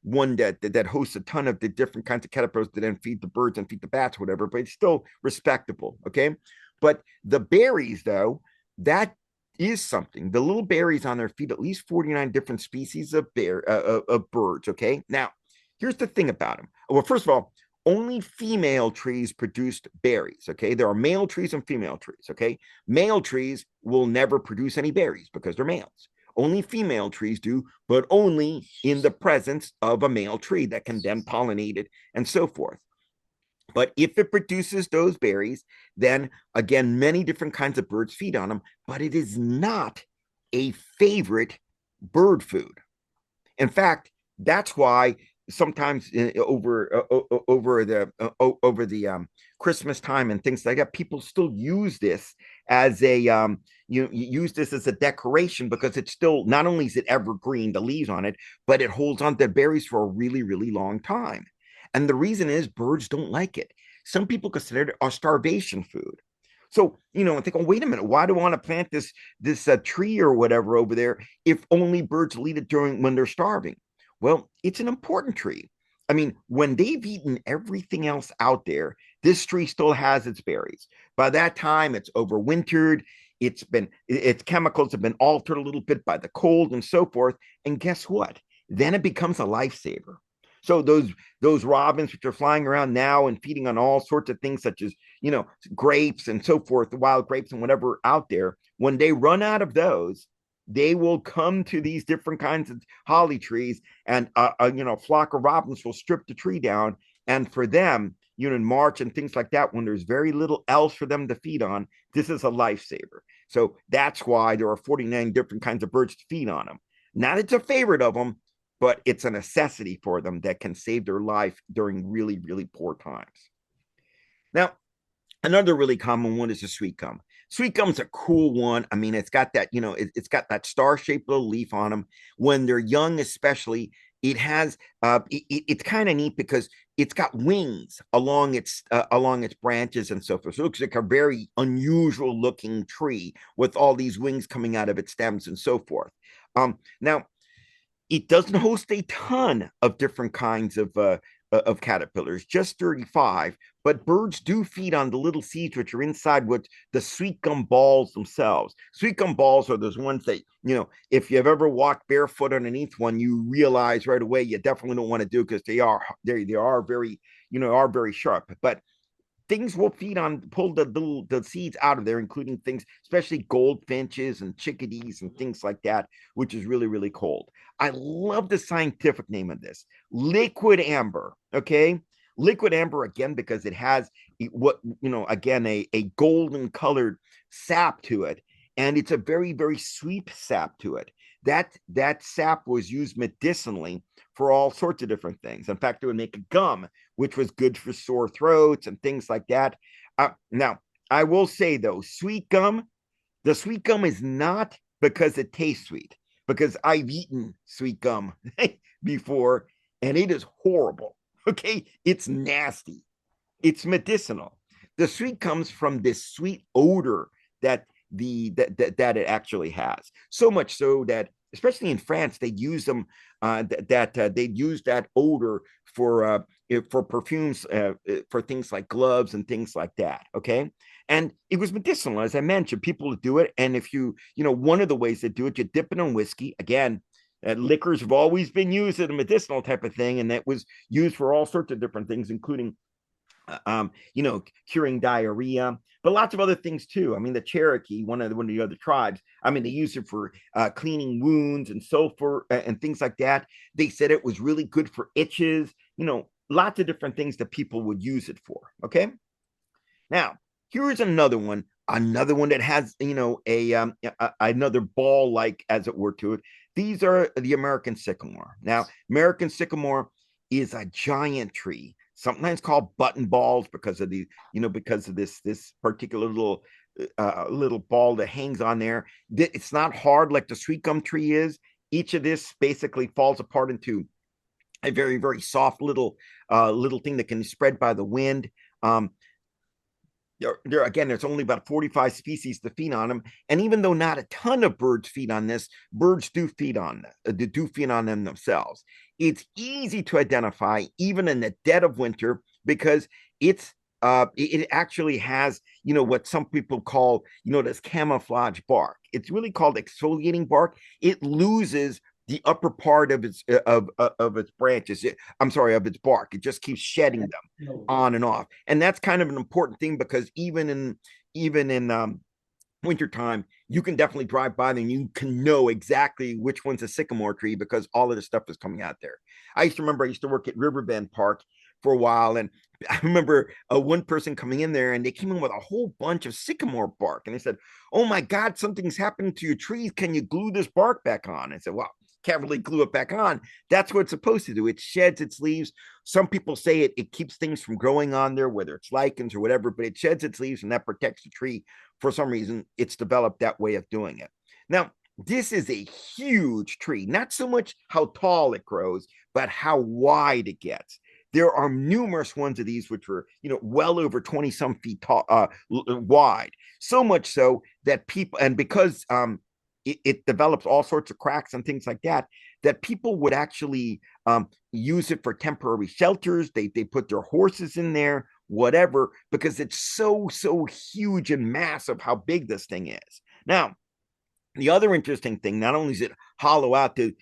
one that hosts a ton of the different kinds of caterpillars that then feed the birds and feed the bats, whatever, but it's still respectable. Okay. But the berries, though, that is something. The little berries on their feed at least 49 different species of birds. Okay. Now, here's the thing about them. Well, first of all, only female trees produced berries. Okay. There are male trees and female trees. Okay. Male trees will never produce any berries because they're males. Only female trees do, but only in the presence of a male tree that can then pollinate it and so forth. But if it produces those berries, then again, many different kinds of birds feed on them, but it is not a favorite bird food. In fact, that's why sometimes over the Christmas time and things like that, people still use this as a you use this as a decoration, because it's still, not only is it evergreen, the leaves on it, but it holds on to berries for a really, really long time. And the reason is birds don't like it. Some people consider it a starvation food. So, I think, oh, wait a minute, why do I want to plant this tree or whatever over there if only birds will eat it when they're starving? Well, it's an important tree. I mean, when they've eaten everything else out there, this tree still has its berries. By that time, it's overwintered. Its chemicals have been altered a little bit by the cold and so forth. And guess what? Then it becomes a lifesaver. So those robins, which are flying around now and feeding on all sorts of things, such as, grapes and so forth, the wild grapes and whatever out there, when they run out of those, they will come to these different kinds of holly trees, and a flock of robins will strip the tree down. And for them, in March and things like that, when there's very little else for them to feed on, this is a lifesaver. So that's why there are 49 different kinds of birds to feed on them. Not it's a favorite of them, but it's a necessity for them that can save their life during really, really poor times. Now, another really common one is the sweet gum. Sweet gum's a cool one. I mean, it's got that, it's got that star-shaped little leaf on them. When they're young, especially, it has it's kind of neat because it's got wings along its branches and so forth. So it looks like a very unusual looking tree with all these wings coming out of its stems and so forth. Now it doesn't host a ton of different kinds of caterpillars, just 35, but birds do feed on the little seeds which are inside what the sweet gum balls themselves. Sweet gum balls are those ones that, if you've ever walked barefoot underneath one, you realize right away you definitely don't want to do because they are very, are very sharp. But things will feed on, pull the seeds out of there, including things, especially goldfinches and chickadees and things like that, which is really, really cold. I love the scientific name of this, liquid amber. Okay. Liquid amber, again, because it has a golden colored sap to it. And it's a very, very sweet sap to it. That sap was used medicinally for all sorts of different things. In fact, it would make a gum, which was good for sore throats and things like that. Now, I will say, though, the sweet gum is not because it tastes sweet, because I've eaten sweet gum before, and it is horrible. Okay, it's nasty. It's medicinal. The sweet comes from this sweet odor that it actually has. So much so that, especially in France, they'd use them. They'd use that odor for perfumes, for things like gloves and things like that. Okay, and it was medicinal, as I mentioned. People would do it, and if one of the ways they do it, you dip it in whiskey. Again, liquors have always been used as a medicinal type of thing, and that was used for all sorts of different things, including curing diarrhea, but lots of other things too. I mean, the Cherokee, one of the other tribes, I mean, they use it for cleaning wounds and so forth and things like that. They said it was really good for itches, lots of different things that people would use it for. Okay. Now, here's another one that has, another ball like, as it were, to it. These are the American sycamore. Now, American sycamore is a giant tree, sometimes called button balls because of this particular little ball that hangs on there. It's not hard like the sweet gum tree is. Each of this basically falls apart into a very, very soft little thing that can spread by the wind. There's only about 45 species to feed on them, and even though not a ton of birds feed on this, birds do feed on them themselves. It's easy to identify even in the dead of winter because it actually has what some people call this camouflage bark. It's really called exfoliating bark. It loses the upper part of its branches. Of its bark. It just keeps shedding them on and off, and that's kind of an important thing because even in wintertime, you can definitely drive by them and you can know exactly which one's a sycamore tree because all of the stuff is coming out there. I used to work at Riverbend Park for a while, and I remember one person coming in there, and they came in with a whole bunch of sycamore bark, and they said, "Oh my God, something's happened to your trees. Can you glue this bark back on?" I said, "Well, can't really glue it back on. That's what it's supposed to do. It sheds its leaves." Some people say it keeps things from growing on there, whether it's lichens or whatever, but it sheds its leaves and that protects the tree. For some reason, it's developed that way of doing it. Now, this is a huge tree, not so much how tall it grows, but how wide it gets. There are numerous ones of these which were, well over 20 some feet tall, wide. So much so that people, and because it develops all sorts of cracks and things like that, that people would actually use it for temporary shelters. They put their horses in there, whatever, because it's so huge and massive how big this thing is. Now, the other interesting thing, not only is it hollow out to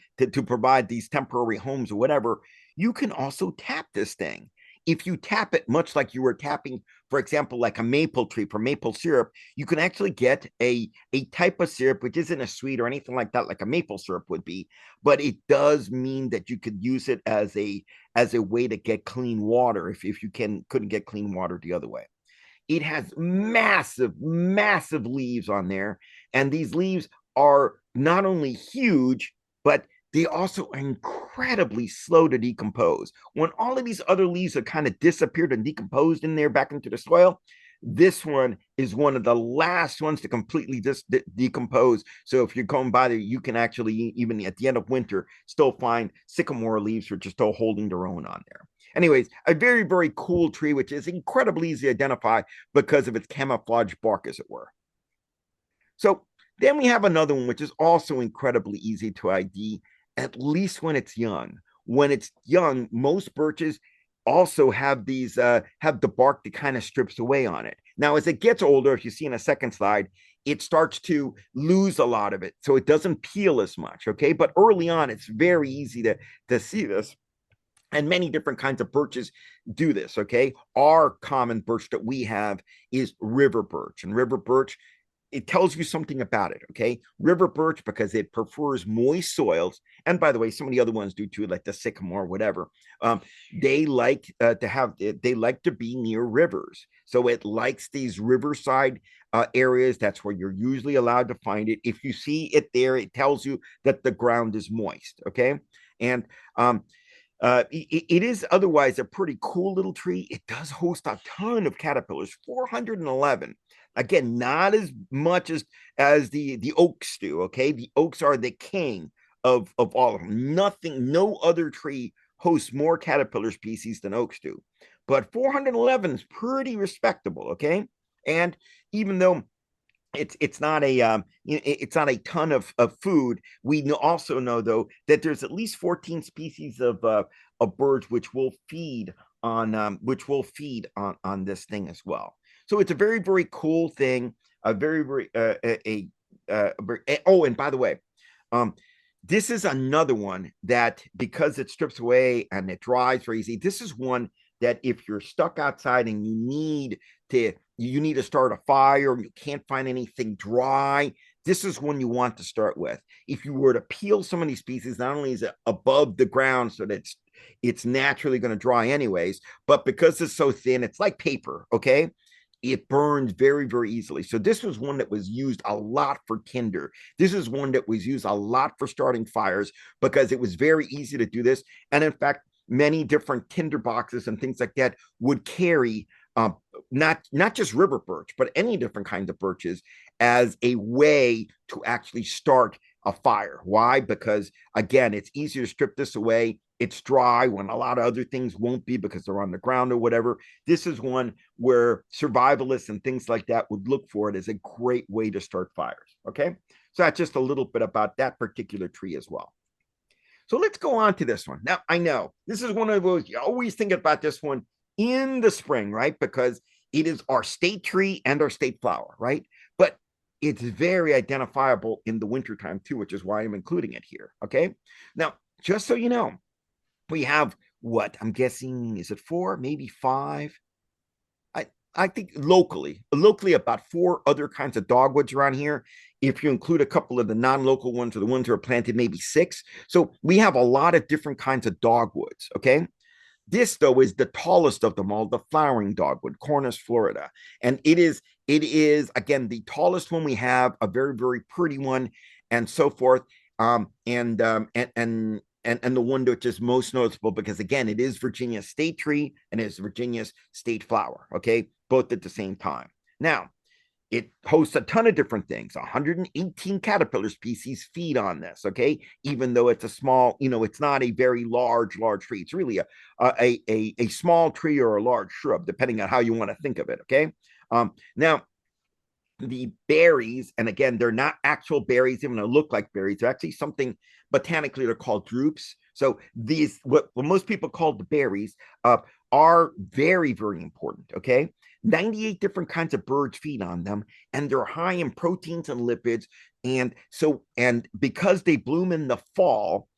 provide these temporary homes or whatever, you can also tap this thing. If you tap it much like you were tapping, for example, like a maple tree for maple syrup, you can actually get a type of syrup which isn't as sweet or anything like that, like a maple syrup would be, but it does mean that you could use it as a way to get clean water if you couldn't get clean water the other way. It has massive leaves on there, and these leaves are not only huge, but they also are incredibly slow to decompose. When all of these other leaves have kind of disappeared and decomposed in there back into the soil, This one is one of the last ones to completely decompose. So if you're going by there, you can actually, even at the end of winter, still find sycamore leaves which are still holding their own on there. Anyways, a very, very cool tree, which is incredibly easy to identify because of its camouflage bark, as it were. So then we have another one, which is also incredibly easy to ID, at least when it's young. When it's young, most birches also have these have the bark that kind of strips away on it. Now, as it gets older, if you see in a second slide, it starts to lose a lot of it, so it doesn't peel as much. Okay, but early on, it's very easy to see this. And many different kinds of birches do this. Okay, our common birch that we have is river birch, and river birch, it tells you something about it. Okay, river birch, because it prefers moist soils, and by the way, some of the other ones do too, like the sycamore, whatever. They like they like to be near rivers, so it likes these riverside areas. That's where you're usually allowed to find it. If you see it there, it tells you that the ground is moist. Okay, and it is otherwise a pretty cool little tree. It does host a ton of caterpillars, 411. Again, not as much as the oaks do. Okay, the oaks are the king of all of them. Nothing, no other tree hosts more caterpillar species than oaks do. But 411 is pretty respectable. Okay, and even though it's not a it's not a ton of food, we also know though that there's at least 14 species of birds which will feed on this thing as well. So it's a very, very cool thing. A very, very oh, and by the way, this is another one that, because it strips away and it dries very easy, this is one that if you're stuck outside and you need to start a fire and you can't find anything dry, this is one you want to start with. If you were to peel some of these species, not only is it above the ground so that it's naturally going to dry anyways, but because it's so thin, it's like paper. Okay, it burns very, very easily. So this was one that was used a lot for tinder. This is one that was used a lot for starting fires because it was very easy to do this. And in fact, many different tinder boxes and things like that would carry not just river birch, but any different kinds of birches as a way to actually start a fire. Why? Because again, it's easier to strip this away. It's dry when a lot of other things won't be because they're on the ground or whatever. This is one where survivalists and things like that would look for it as a great way to start fires. Okay, so that's just a little bit about that particular tree as well. So let's go on to this one. Now, I know this is one of those, you always think about this one in the spring, right? Because it is our state tree and our state flower, right? But it's very identifiable in the wintertime too, which is why I'm including it here. Okay, now, just so you know, we have what I'm guessing, is it 4, maybe 5? I think locally about 4 other kinds of dogwoods around here. If you include a couple of the non-local ones or the ones that are planted, maybe 6. So we have a lot of different kinds of dogwoods. Okay, this though is the tallest of them all, the flowering dogwood, Cornus florida, and it is again the tallest one we have, a very, very pretty one, and so forth. And the one which is most noticeable because again, it is Virginia's state tree and it is Virginia's state flower. Okay, both at the same time. Now, it hosts a ton of different things. 118 caterpillar species feed on this. Okay, even though it's a small, it's not a very large tree. It's really a small tree or a large shrub, depending on how you want to think of it. Okay, now the berries, and again, they're not actual berries, even though they look like berries. They're actually something botanically they're called drupes. So these, what most people call the berries, are very, very important. Okay, 98 different kinds of birds feed on them, and they're high in proteins and lipids. And because they bloom in the fall,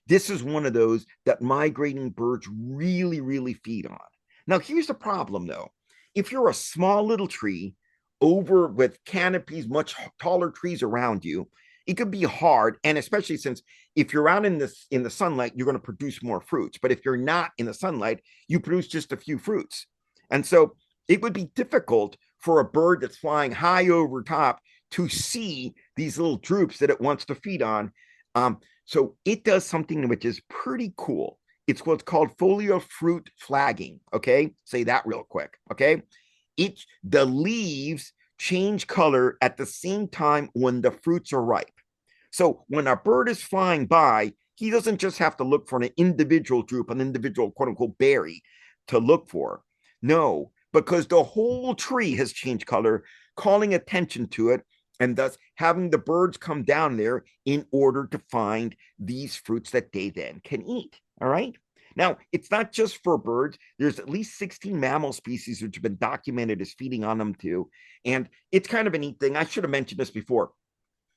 this is one of those that migrating birds really, really feed on. Now, here's the problem though. If you're a small little tree over with canopies, much taller trees around you, it could be hard. And especially since if you're out in the sunlight, you're going to produce more fruits. But if you're not in the sunlight, you produce just a few fruits. And so it would be difficult for a bird that's flying high over top to see these little drupes that it wants to feed on. So it does something which is pretty cool. It's what's called folio fruit flagging. Okay, say that real quick. Okay, the leaves change color at the same time when the fruits are ripe. So when a bird is flying by, he doesn't just have to look for an individual droop, an individual quote unquote berry to look for. No, because the whole tree has changed color, calling attention to it, and thus having the birds come down there in order to find these fruits that they then can eat. All right. Now, it's not just for birds. There's at least 16 mammal species which have been documented as feeding on them too. And it's kind of a neat thing. I should have mentioned this before.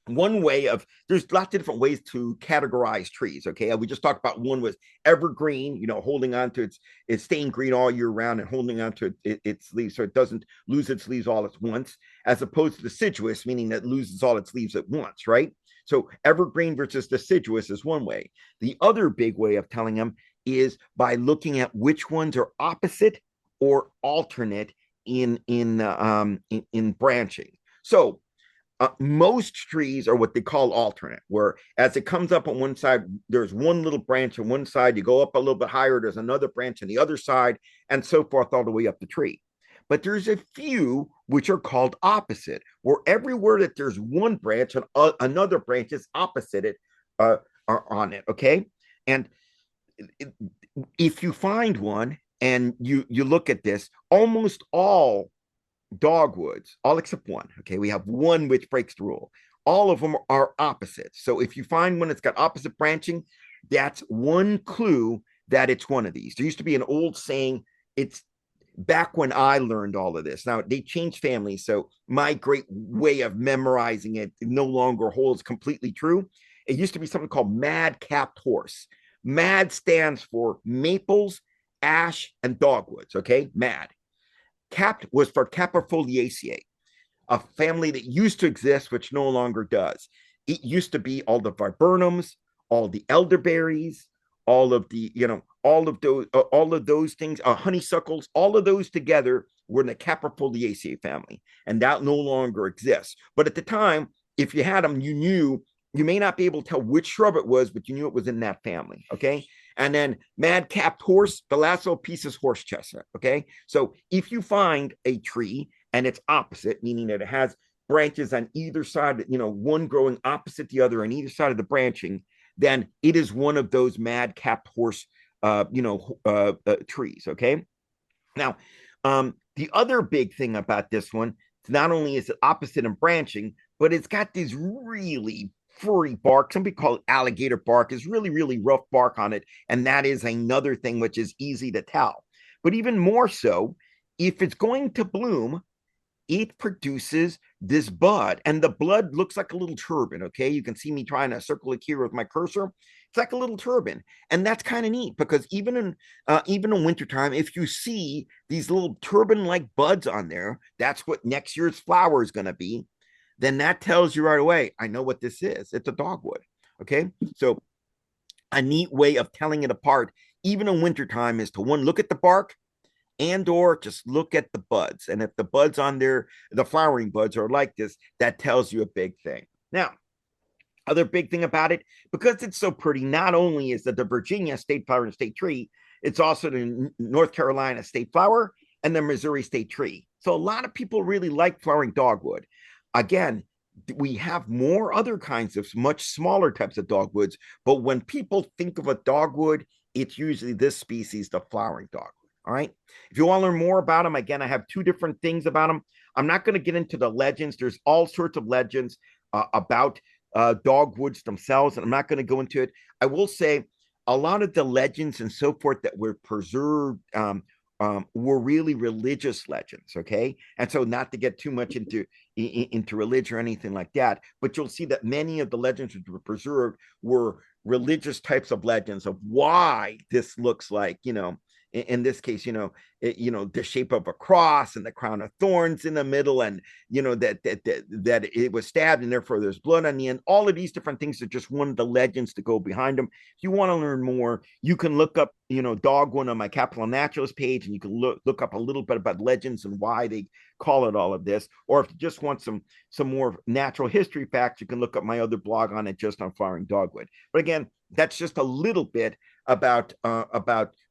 One way of, there's lots of different ways to categorize trees. Okay, we just talked about one was evergreen, holding on to it's staying green all year round and holding on to its leaves so it doesn't lose its leaves all at once, as opposed to deciduous, meaning that it loses all its leaves at once, right? So evergreen versus deciduous is one way. The other big way of telling them is by looking at which ones are opposite or alternate in branching. So most trees are what they call alternate, where as it comes up on one side, there's one little branch on one side, you go up a little bit higher, there's another branch on the other side, and so forth all the way up the tree. But there's a few which are called opposite, where everywhere that there's one branch and another branch is opposite it, are on it, okay? And if you find one and you look at this, almost all dogwoods, all except one. Okay, we have one which breaks the rule. All of them are opposite. So if you find one that's got opposite branching, that's one clue that it's one of these. There used to be an old saying, it's back when I learned all of this. Now they changed families, so my great way of memorizing it no longer holds completely true. It used to be something called mad-capped horse. MAD stands for maples, ash, and dogwoods. Okay, MAD. Capped was for Caprifoliaceae, a family that used to exist, which no longer does. It used to be all the viburnums, all the elderberries, all of the, all of those things, honeysuckles, all of those together were in the Caprifoliaceae family, and that no longer exists. But at the time, if you had them, you knew. You may not be able to tell which shrub it was, but you knew it was in that family. Okay. And then mad-capped horse, the last little piece is horse chestnut. Okay. So if you find a tree and it's opposite, meaning that it has branches on either side, one growing opposite the other on either side of the branching, then it is one of those mad-capped horse, trees. Okay. Now, the other big thing about this one, not only is it opposite in branching, but it's got these really furry bark. Some people call it alligator bark. Is really, really rough bark on it. And that is another thing which is easy to tell. But even more so, if it's going to bloom, it produces this bud. And the bud looks like a little turban, okay? You can see me trying to circle it here with my cursor. It's like a little turban. And that's kind of neat because even in wintertime, if you see these little turban-like buds on there, that's what next year's flower is going to be. Then that tells you right away, I know what this is. It's a dogwood. Okay. So a neat way of telling it apart, even in wintertime, is to one, look at the bark and or just look at the buds. And if the buds on there, the flowering buds are like this, that tells you a big thing. Now, other big thing about it, because it's so pretty, not only is it the Virginia state flower and state tree, it's also the North Carolina state flower and the Missouri state tree. So a lot of people really like flowering dogwood. Again, we have more other kinds of much smaller types of dogwoods, but when people think of a dogwood, it's usually this species, the flowering dogwood. All right. If you want to learn more about them, again, I have two different things about them. I'm not going to get into the legends. There's all sorts of legends about dogwoods themselves, and I'm not going to go into it. I will say a lot of the legends and so forth that were preserved were really religious legends, okay? And so not to get too much into religion or anything like that, but you'll see that many of the legends which were preserved were religious types of legends of why this looks like, in this case, the shape of a cross and the crown of thorns in the middle, and that it was stabbed and therefore there's blood on the end. All of these different things are just one of the legends to go behind them. If you want to learn more, you can look up, Dogwood on my Capital Naturalist page, and you can look up a little bit about legends and why they call it all of this. Or if you just want some more natural history facts, you can look up my other blog on it, just on flowering dogwood. But again, that's just a little bit about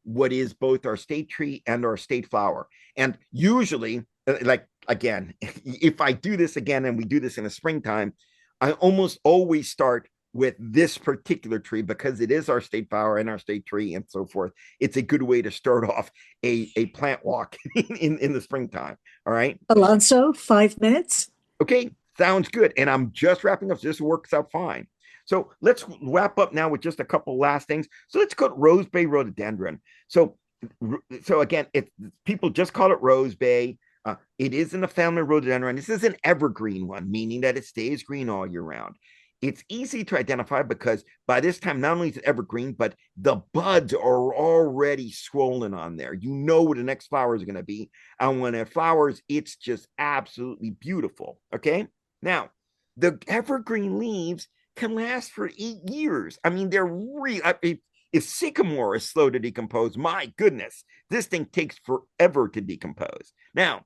what is both our state tree and our state flower. And usually like again, if I do this again and we do this in the springtime, I almost always start with this particular tree because it is our state flower and our state tree and so forth. It's a good way to start off a plant walk in the springtime. All right. Alonso, 5 minutes. Okay, sounds good. And I'm just wrapping up. So this works out fine. So let's wrap up now with just a couple last things. So let's go to Rose Bay rhododendron. So again, people just call it Rose Bay. It is in the family of rhododendron. This is an evergreen one, meaning that it stays green all year round. It's easy to identify because by this time, not only is it evergreen, but the buds are already swollen on there. You know what the next flower is going to be. And when it flowers, it's just absolutely beautiful. Okay. Now, the evergreen leaves can last for 8 years. I mean, they're really, if sycamore is slow to decompose, my goodness, this thing takes forever to decompose. Now,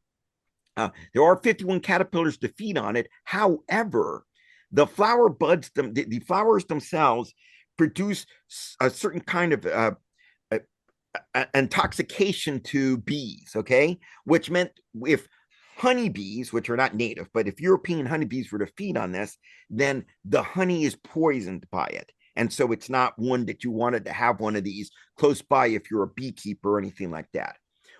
there are 51 caterpillars to feed on it. However, the flower buds, the flowers themselves produce a certain kind of intoxication to bees, okay? Which meant if honeybees, which are not native, but if European honeybees were to feed on this, then the honey is poisoned by it. And so it's not one that you wanted to have one of these close by if you're a beekeeper or anything like that.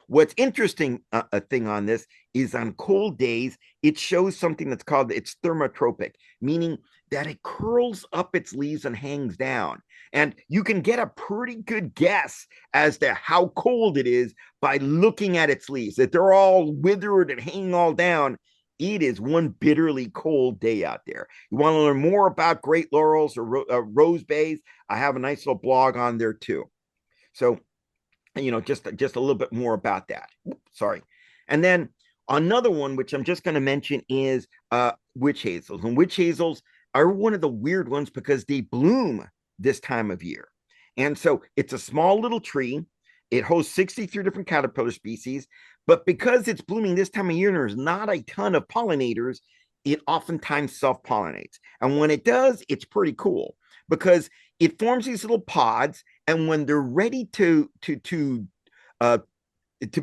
What's interesting, a thing on this is on cold days, it shows something that's called, it's thermotropic, meaning that it curls up its leaves and hangs down. And you can get a pretty good guess as to how cold it is by looking at its leaves. That they're all withered and hanging all down, it is one bitterly cold day out there. You want to learn more about great laurels or rose bays? I have a nice little blog on there too. So, just a little bit more about that. Sorry. And then another one, which I'm just going to mention, is witch hazels. And witch hazels are one of the weird ones because they bloom this time of year. And so it's a small little tree. It hosts 63 different caterpillar species. But because it's blooming this time of year and there's not a ton of pollinators, it oftentimes self-pollinates. And when it does, it's pretty cool because it forms these little pods. And when they're ready to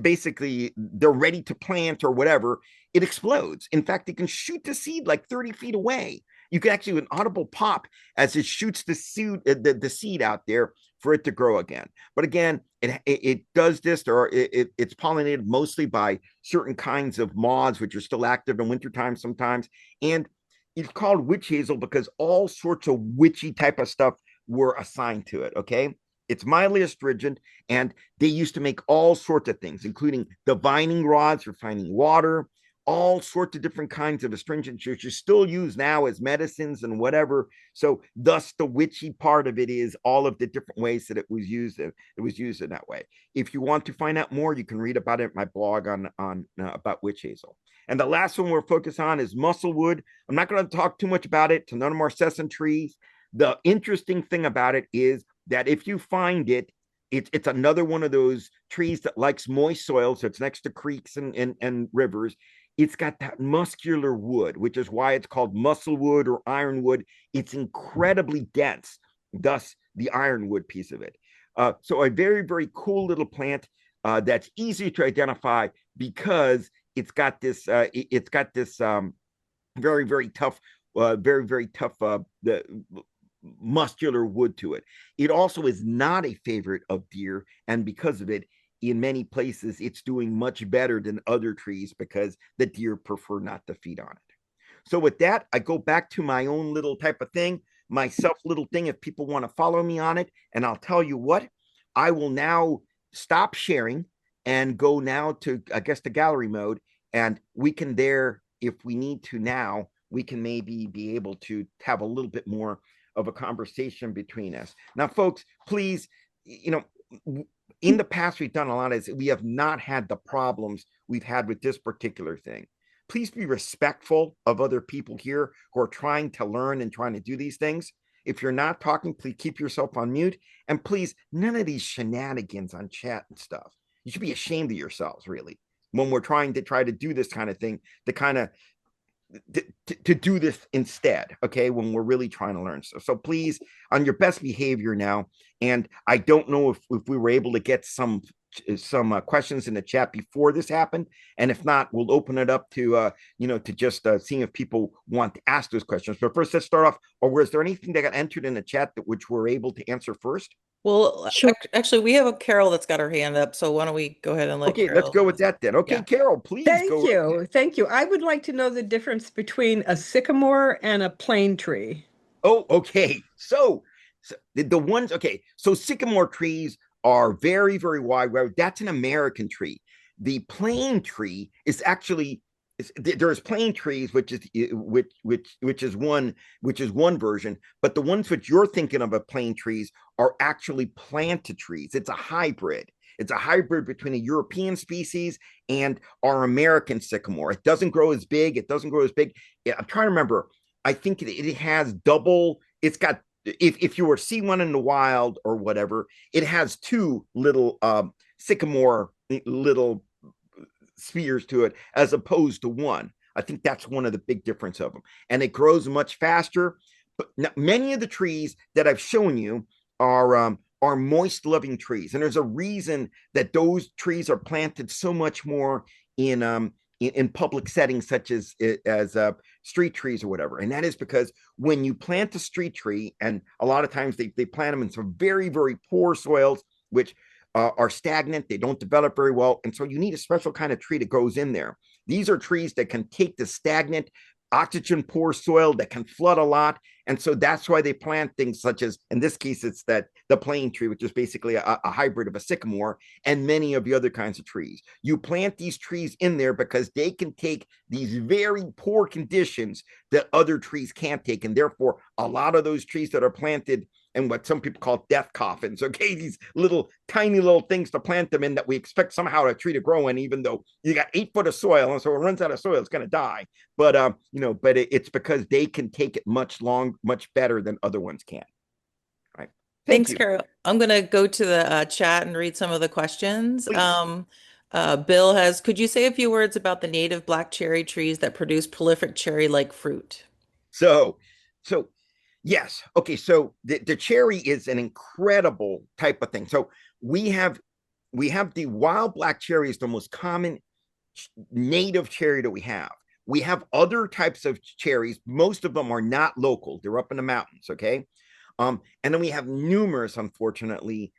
basically, they're ready to plant or whatever, it explodes. In fact, it can shoot the seed like 30 feet away. You can actually an audible pop as it shoots the seed out there for it to grow again. But again, it does this, or it's pollinated mostly by certain kinds of moths, which are still active in wintertime sometimes. And it's called witch hazel because all sorts of witchy type of stuff were assigned to it, okay? It's mildly astringent, and they used to make all sorts of things, including divining rods for finding water, all sorts of different kinds of astringents, which are still used now as medicines and whatever. So thus the witchy part of it is all of the different ways that it was used. It was used in that way. If you want to find out more, you can read about it in my blog on about witch hazel. And the last one we're focused on is musselwood. I'm not going to talk too much about it. It's another marcescent trees. The interesting thing about it is that if you find it, it's another one of those trees that likes moist soil. So it's next to creeks and rivers. It's got that muscular wood, which is why it's called musselwood or ironwood. It's incredibly dense, thus the ironwood piece of it. So a very, very cool little plant that's easy to identify because it's got this very, very tough, the muscular wood to it. It also is not a favorite of deer, and because of it, in many places, it's doing much better than other trees because the deer prefer not to feed on it. So with that, I go back to my own little type of thing, myself little thing, if people want to follow me on it. And I'll tell you what, I will now stop sharing and go now to, I guess, the gallery mode. And we can there, if we need to now, we can maybe be able to have a little bit more of a conversation between us. Now, folks, please, in the past, we've done a lot of this. We have not had the problems we've had with this particular thing. Please be respectful of other people here who are trying to learn and trying to do these things. If you're not talking, please keep yourself on mute. And please, none of these shenanigans on chat and stuff. You should be ashamed of yourselves, really, when we're trying to do this kind of thing, to do this instead, okay, when we're really trying to learn stuff. So please, on your best behavior now. And I don't know if we were able to get some some questions in the chat before this happened, and if not, we'll open it up to to just seeing if people want to ask those questions. But first, let's start off. Or was there anything that got entered in the chat that which we're able to answer first? Well, Sure. actually, we have a Carol that's got her hand up, so why don't we go ahead and let Okay, Carol. let's go with that then. Okay, Yeah. Carol, please Thank go. you. Thank you. I would like to know the difference between a sycamore and a plane tree. Oh, okay. So the ones, okay. So sycamore trees are very, very wide. That's an American tree. The plane tree is actually there's plane trees, which is one version, but the ones which you're thinking of plane trees are actually planted trees. It's a hybrid. It's a hybrid between a European species and our American sycamore. It doesn't grow as big. It doesn't grow as big. I'm trying to remember. I think it has double. It's got if you were to see one in the wild or whatever, it has two little sycamore little spheres to it as opposed to one. I think that's one of the big difference of them, and it grows much faster. But many of the trees that I've shown you are moist loving trees, and there's a reason that those trees are planted so much more in public settings such as street trees or whatever. And that is because when you plant a street tree, and a lot of times they plant them in some very, very poor soils, which are stagnant, they don't develop very well. And so you need a special kind of tree that goes in there. These are trees that can take the stagnant, oxygen poor soil that can flood a lot. And so that's why they plant things such as, in this case, it's the plane tree, which is basically a hybrid of a sycamore, and many of the other kinds of trees. You plant these trees in there because they can take these very poor conditions that other trees can't take. And therefore, a lot of those trees that are planted in what some people call death coffins, okay, these little tiny little things to plant them in that we expect somehow a tree to grow in, even though you got 8 foot of soil, and so it runs out of soil, it's going to die. But it's because they can take it much better than other ones can. All right. Thanks, Carol. I'm going to go to the chat and read some of the questions. Bill could you say a few words about the native black cherry trees that produce prolific cherry-like fruit? So yes. Okay. So the cherry is an incredible type of thing. So we have the wild black cherry is the most common native cherry that we have. We have other types of cherries. Most of them are not local. They're up in the mountains. Okay. And then we have numerous, unfortunately,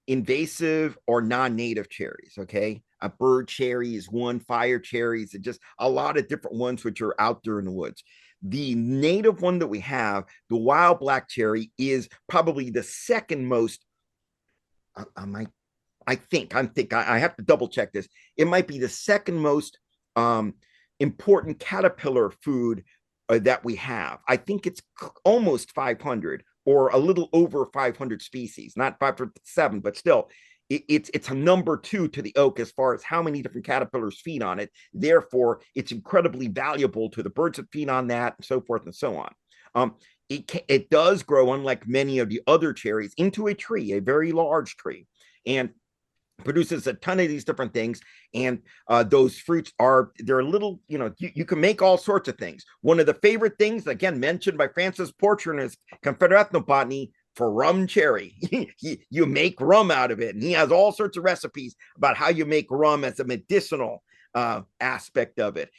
invasive or non-native cherries. Okay. A bird cherry is one, fire cherries, and just a lot of different ones which are out there in the woods. The native one that we have, the wild black cherry, is probably the second most. I think I have to double check this. It might be the second most important caterpillar food that we have. I think it's almost 500 or a little over 500 species, not 507, but still. It's a number 2 to the oak as far as how many different caterpillars feed on it. Therefore, it's incredibly valuable to the birds that feed on that, and so forth and so on. It does grow, unlike many of the other cherries, into a tree, a very large tree, and produces a ton of these different things. And those fruits they're little, you can make all sorts of things. One of the favorite things, again, mentioned by Francis Porcher in his Confederate Ethnobotany, for rum cherry. You make rum out of it. And he has all sorts of recipes about how you make rum as a medicinal aspect of it.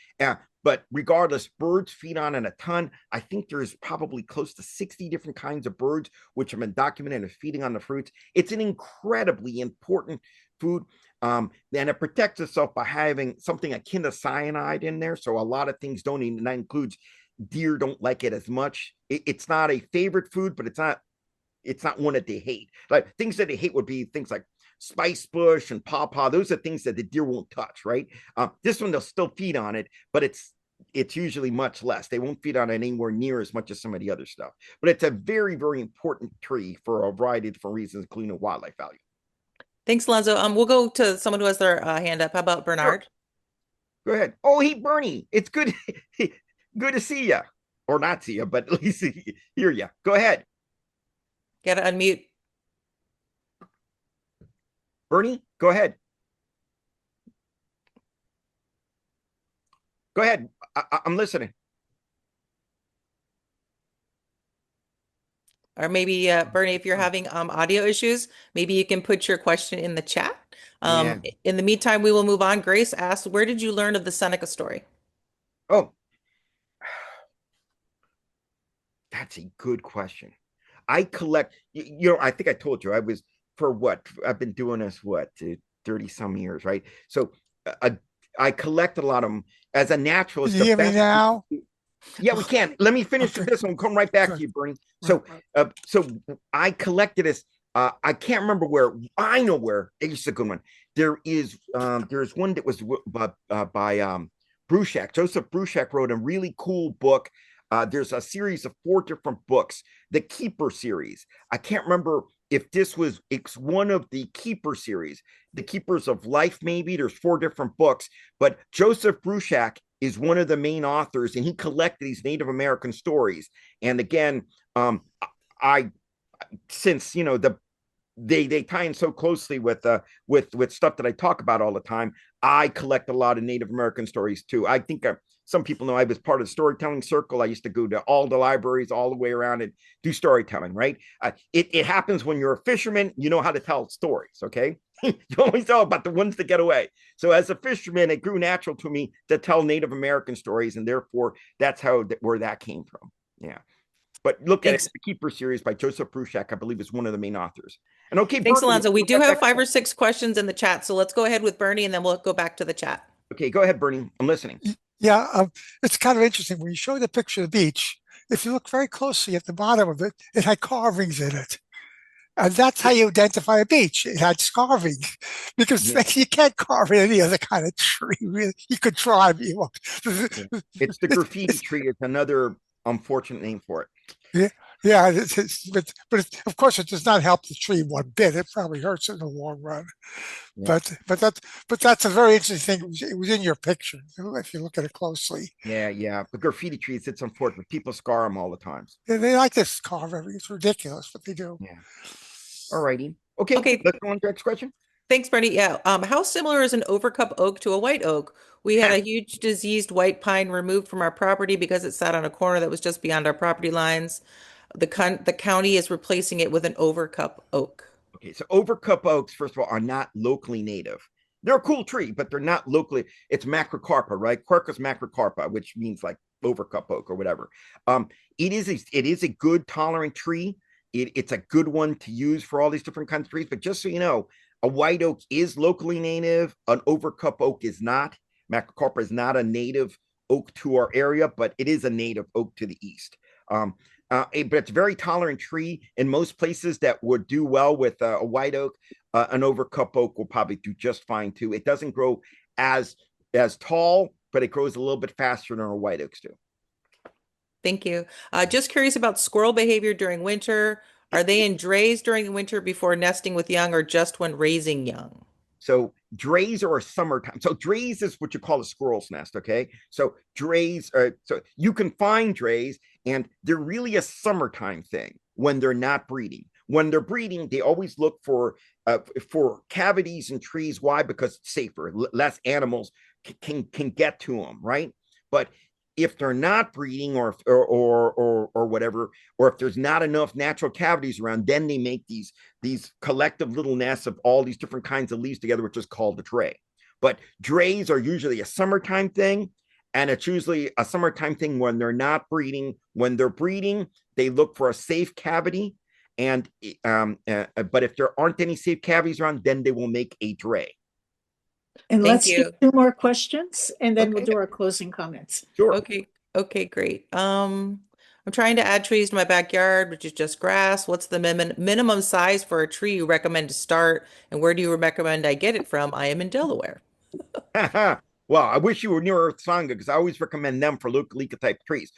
But regardless, birds feed on it a ton. I think there's probably close to 60 different kinds of birds which have been documented as feeding on the fruits. It's an incredibly important food. And it protects itself by having something akin to cyanide in there. So a lot of things don't eat, and that includes deer don't like it as much. It's not a favorite food, but it's not one that they hate. Like things that they hate would be things like spice bush and pawpaw. Those are things that the deer won't touch, right? This one, they'll still feed on it, but it's usually much less. They won't feed on it anywhere near as much as some of the other stuff. But it's a very, very important tree for a variety of different reasons, including wildlife value. Thanks, Alonso. We'll go to someone who has their hand up. How about Bernard? Sure. Go ahead. Oh, hey, Bernie. It's good. Good to see you. Or not see you, but at least hear you. Go ahead. Gotta unmute. Bernie, go ahead. Go ahead. I'm listening. Or maybe Bernie, if you're having audio issues, maybe you can put your question in the chat. In the meantime, we will move on. Grace asks, where did you learn of the Seneca story? Oh, that's a good question. I collect, I think I told you I was I've been doing this, 30 some years, right? So I collect a lot of them as a naturalist. Can you hear me now? Yeah, we can. Let me finish Okay. this one. Come right back to you, Bernie. So, so I collected this. I can't remember where. I know where. It's a good one. There's one that was by Bruchac. Joseph Bruchac wrote a really cool book. There's a series of 4 different books, the Keeper series. I can't remember if it's one of the Keeper series, the Keepers of Life, maybe. There's 4 different books, but Joseph Bruchac is one of the main authors, and he collected these Native American stories. And again, since they tie in so closely with stuff that I talk about all the time, I collect a lot of Native American stories too. I think some people know I was part of the storytelling circle. I used to go to all the libraries all the way around and do storytelling, right? It happens when you're a fisherman, you know how to tell stories, okay? You always know about the ones that get away. So as a fisherman, it grew natural to me to tell Native American stories, and therefore that's where that came from. Yeah. But look at it, the Keeper series by Joseph Bruchac, I believe, is one of the main authors. And okay, thanks, Bernie, Alonso. We do have 5 or 6 questions in the chat, so let's go ahead with Bernie, and then we'll go back to the chat. Okay, go ahead, Bernie. I'm listening. Yeah, it's kind of interesting. When you show the picture of the beach, if you look very closely at the bottom of it, it had carvings in it. And that's how you identify a beach. It had carvings, because you can't carve in any other kind of tree, really. You could try, but you won't. It's the graffiti tree. It's another unfortunate name for it. Yeah, but of course, it does not help the tree one bit. It probably hurts it in the long run. Yeah. But that's a very interesting thing. It was in your picture if you look at it closely. Yeah. The graffiti trees, it's unfortunate. People scar them all the time. Yeah, they like to carve everything. It's ridiculous what they do. Yeah. All righty. Okay. Let's go on to the next question. Thanks, Bernie. Yeah. How similar is an overcup oak to a white oak? We had a huge diseased white pine removed from our property because it sat on a corner that was just beyond our property lines. The county is replacing it with an overcup oak. Okay, so overcup oaks, first of all, are not locally native. They're a cool tree, but they're not locally. It's macrocarpa, right? Quercus macrocarpa, which means like overcup oak or whatever. It is a good tolerant tree. It's a good one to use for all these different kinds of trees. But just so you know, a white oak is locally native. An overcup oak is not. Macrocarpa is not a native oak to our area, but it is a native oak to the east. But it's a very tolerant tree. In most places that would do well with a white oak, an overcup oak will probably do just fine too. It doesn't grow as tall, but it grows a little bit faster than our white oaks do. Thank you. Just curious about squirrel behavior during winter. Are they in drays during the winter before nesting with young, or just when raising young? So drays are a summertime. So drays is what you call a squirrel's nest, okay? So drays so you can find drays, and they're really a summertime thing when they're not breeding. When they're breeding, they always look for cavities in trees. Why? Because it's safer. Less animals can get to them, right? But if they're not breeding or whatever, or if there's not enough natural cavities around, then they make these collective little nests of all these different kinds of leaves together, which is called a dray. But drays are usually a summertime thing, and it's usually a summertime thing when they're not breeding. When they're breeding, they look for a safe cavity, and but if there aren't any safe cavities around, then they will make a dray. And let's do 2 more questions, and then we'll do our closing comments. Sure. Okay, great. I'm trying to add trees to my backyard, which is just grass. What's the minimum size for a tree you recommend to start, and where do you recommend I get it from? I am in Delaware. Well, I wish you were near Earth Sangha, because I always recommend them for leucalyca type trees.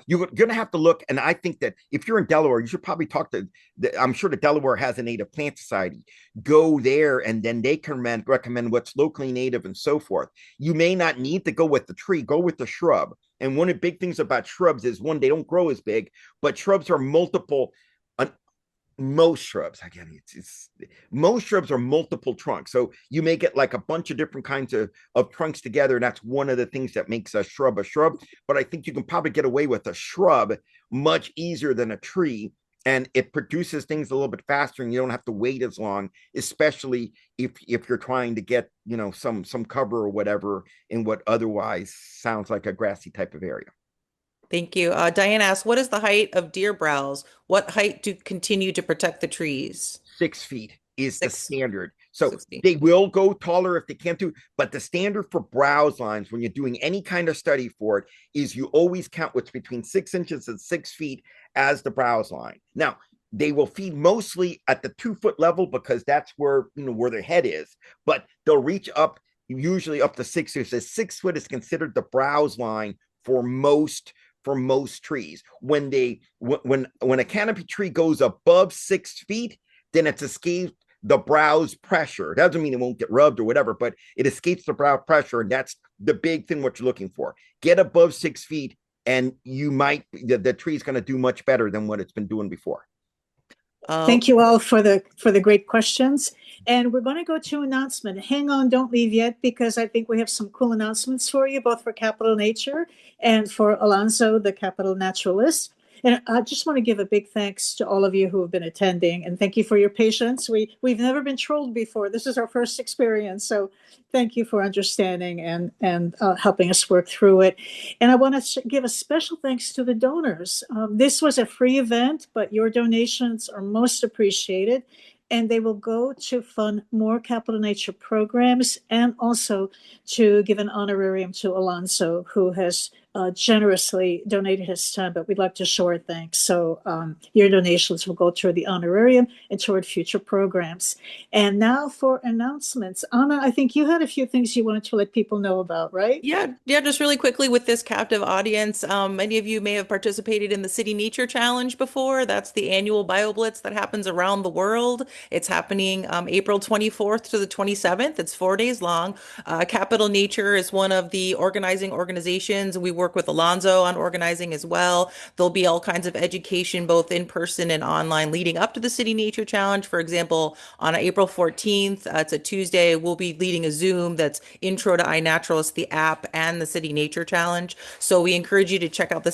You're going to have to look, and I think that if you're in Delaware, you should probably talk to, I'm sure that Delaware has a native plant society. Go there, and then they can recommend what's locally native and so forth. You may not need to go with the tree, go with the shrub. And one of the big things about shrubs is, one, they don't grow as big, but shrubs are multiple. Most shrubs, again, most shrubs are multiple trunks. So you may get like a bunch of different kinds of trunks together. And that's one of the things that makes a shrub a shrub. But I think you can probably get away with a shrub much easier than a tree. and it produces things a little bit faster, and you don't have to wait as long, especially if you're trying to get, you know, some cover or whatever in what otherwise sounds like a grassy type of area. Thank you. Diane asks, what is the height of deer browse? What height to continue to protect the trees? 6 feet is the standard. So 6 feet. they will go taller if they can't do, but the standard for browse lines when you're doing any kind of study for it is you always count what's between 6 inches and 6 feet as the browse line. Now, they will feed mostly at the 2-foot level because that's where, you know, where their head is, but they'll reach up usually up to 6 inches. 6 foot is considered the browse line for most trees. When a canopy tree goes above 6 feet, then it's escaped the browse pressure. It doesn't mean it won't get rubbed or whatever, but it escapes the brow pressure, and that's the big thing what you're looking for. Get above 6 feet, and you might the tree's going to do much better than what it's been doing before. Thank you all for the great questions. And we're going to go to announcement. Hang on, don't leave yet, because I think we have some cool announcements for you, both for Capital Nature and for Alonso, the Capital Naturalist. And I just want to give a big thanks to all of you who have been attending, and thank you for your patience. We've never been trolled before. This is our first experience, so thank you for understanding and helping us work through it. And I want to give a special thanks to the donors. This was a free event, but your donations are most appreciated, and they will go to fund more Capital Nature programs and also to give an honorarium to Alonso, who has generously donated his time, but we'd like to show our thanks. So your donations will go toward the honorarium and toward future programs. And now for announcements. Anna, I think you had a few things you wanted to let people know about, right? Yeah, just really quickly with this captive audience, many of you may have participated in the City Nature Challenge before. That's the annual BioBlitz that happens around the world. It's happening April 24th to the 27th. It's 4 days long. Capital Nature is one of the organizing organizations. We work with Alonso on organizing as well. There'll be all kinds of education, both in person and online, leading up to the City Nature Challenge. For example, on April 14th, it's a Tuesday, we'll be leading a Zoom that's Intro to iNaturalist, the app, and the City Nature Challenge. So we encourage you to check out the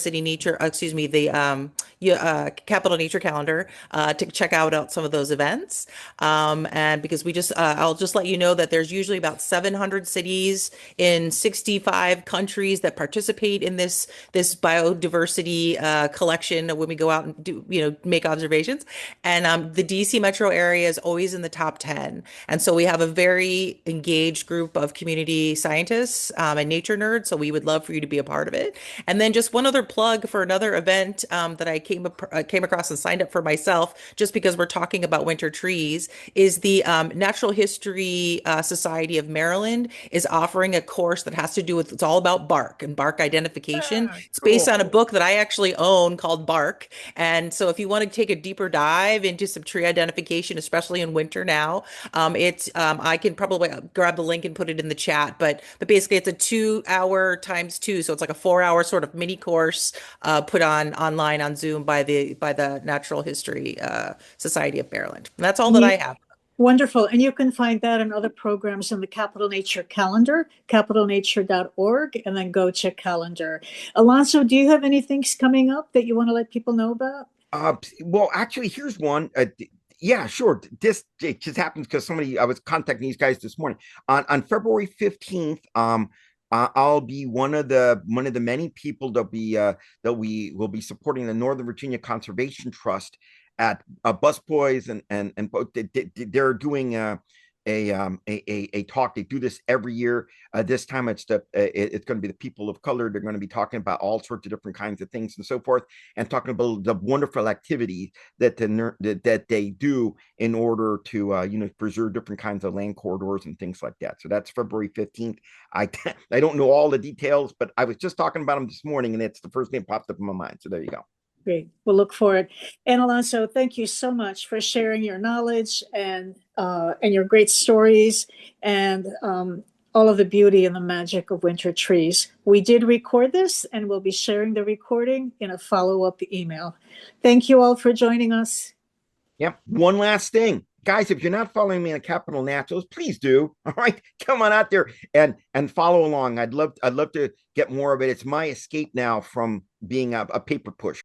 Capital Nature calendar to check out some of those events. And because I'll just let you know that there's usually about 700 cities in 65 countries that participate in this biodiversity collection when we go out and do, make observations. And the DC metro area is always in the top 10. And so we have a very engaged group of community scientists and nature nerds. So we would love for you to be a part of it. And then just one other plug for another event that I came across and signed up for myself, just because we're talking about winter trees, is the Natural History Society of Maryland is offering a course that has to do with, it's all about bark and bark identification. It's based on a book that I actually own called Bark. And so if you want to take a deeper dive into some tree identification, especially in winter now, I can probably grab the link and put it in the chat, but basically it's a 2-hour times 2. So it's like a 4-hour sort of mini course put online on Zoom by the Natural History Society of Maryland. And that's all that I have. Wonderful. And you can find that and other programs in the Capital Nature calendar, capitalnature.org, and then go to calendar. Alonso, do you have anything coming up that you want to let people know about? Well, actually, here's one. Yeah, sure. It just happens because I was contacting these guys this morning. On February 15th, I'll be one of the many people that we will be supporting the Northern Virginia Conservation Trust at Busboys, and they're doing a talk. They do this every year. This time it's going to be the people of color. They're going to be talking about all sorts of different kinds of things and so forth, and talking about the wonderful activities that they do in order to preserve different kinds of land corridors and things like that. So that's February 15th. I don't know all the details, but I was just talking about them this morning, and it's the first name popped up in my mind. So there you go. Great. We'll look for it. And Alonso, thank you so much for sharing your knowledge and your great stories and all of the beauty and the magic of winter trees. We did record this, and we'll be sharing the recording in a follow-up email. Thank you all for joining us. Yep. One last thing. Guys, if you're not following me on Capital Naturalist, please do. All right. Come on out there and follow along. I'd love to get more of it. It's my escape now from being a paper push.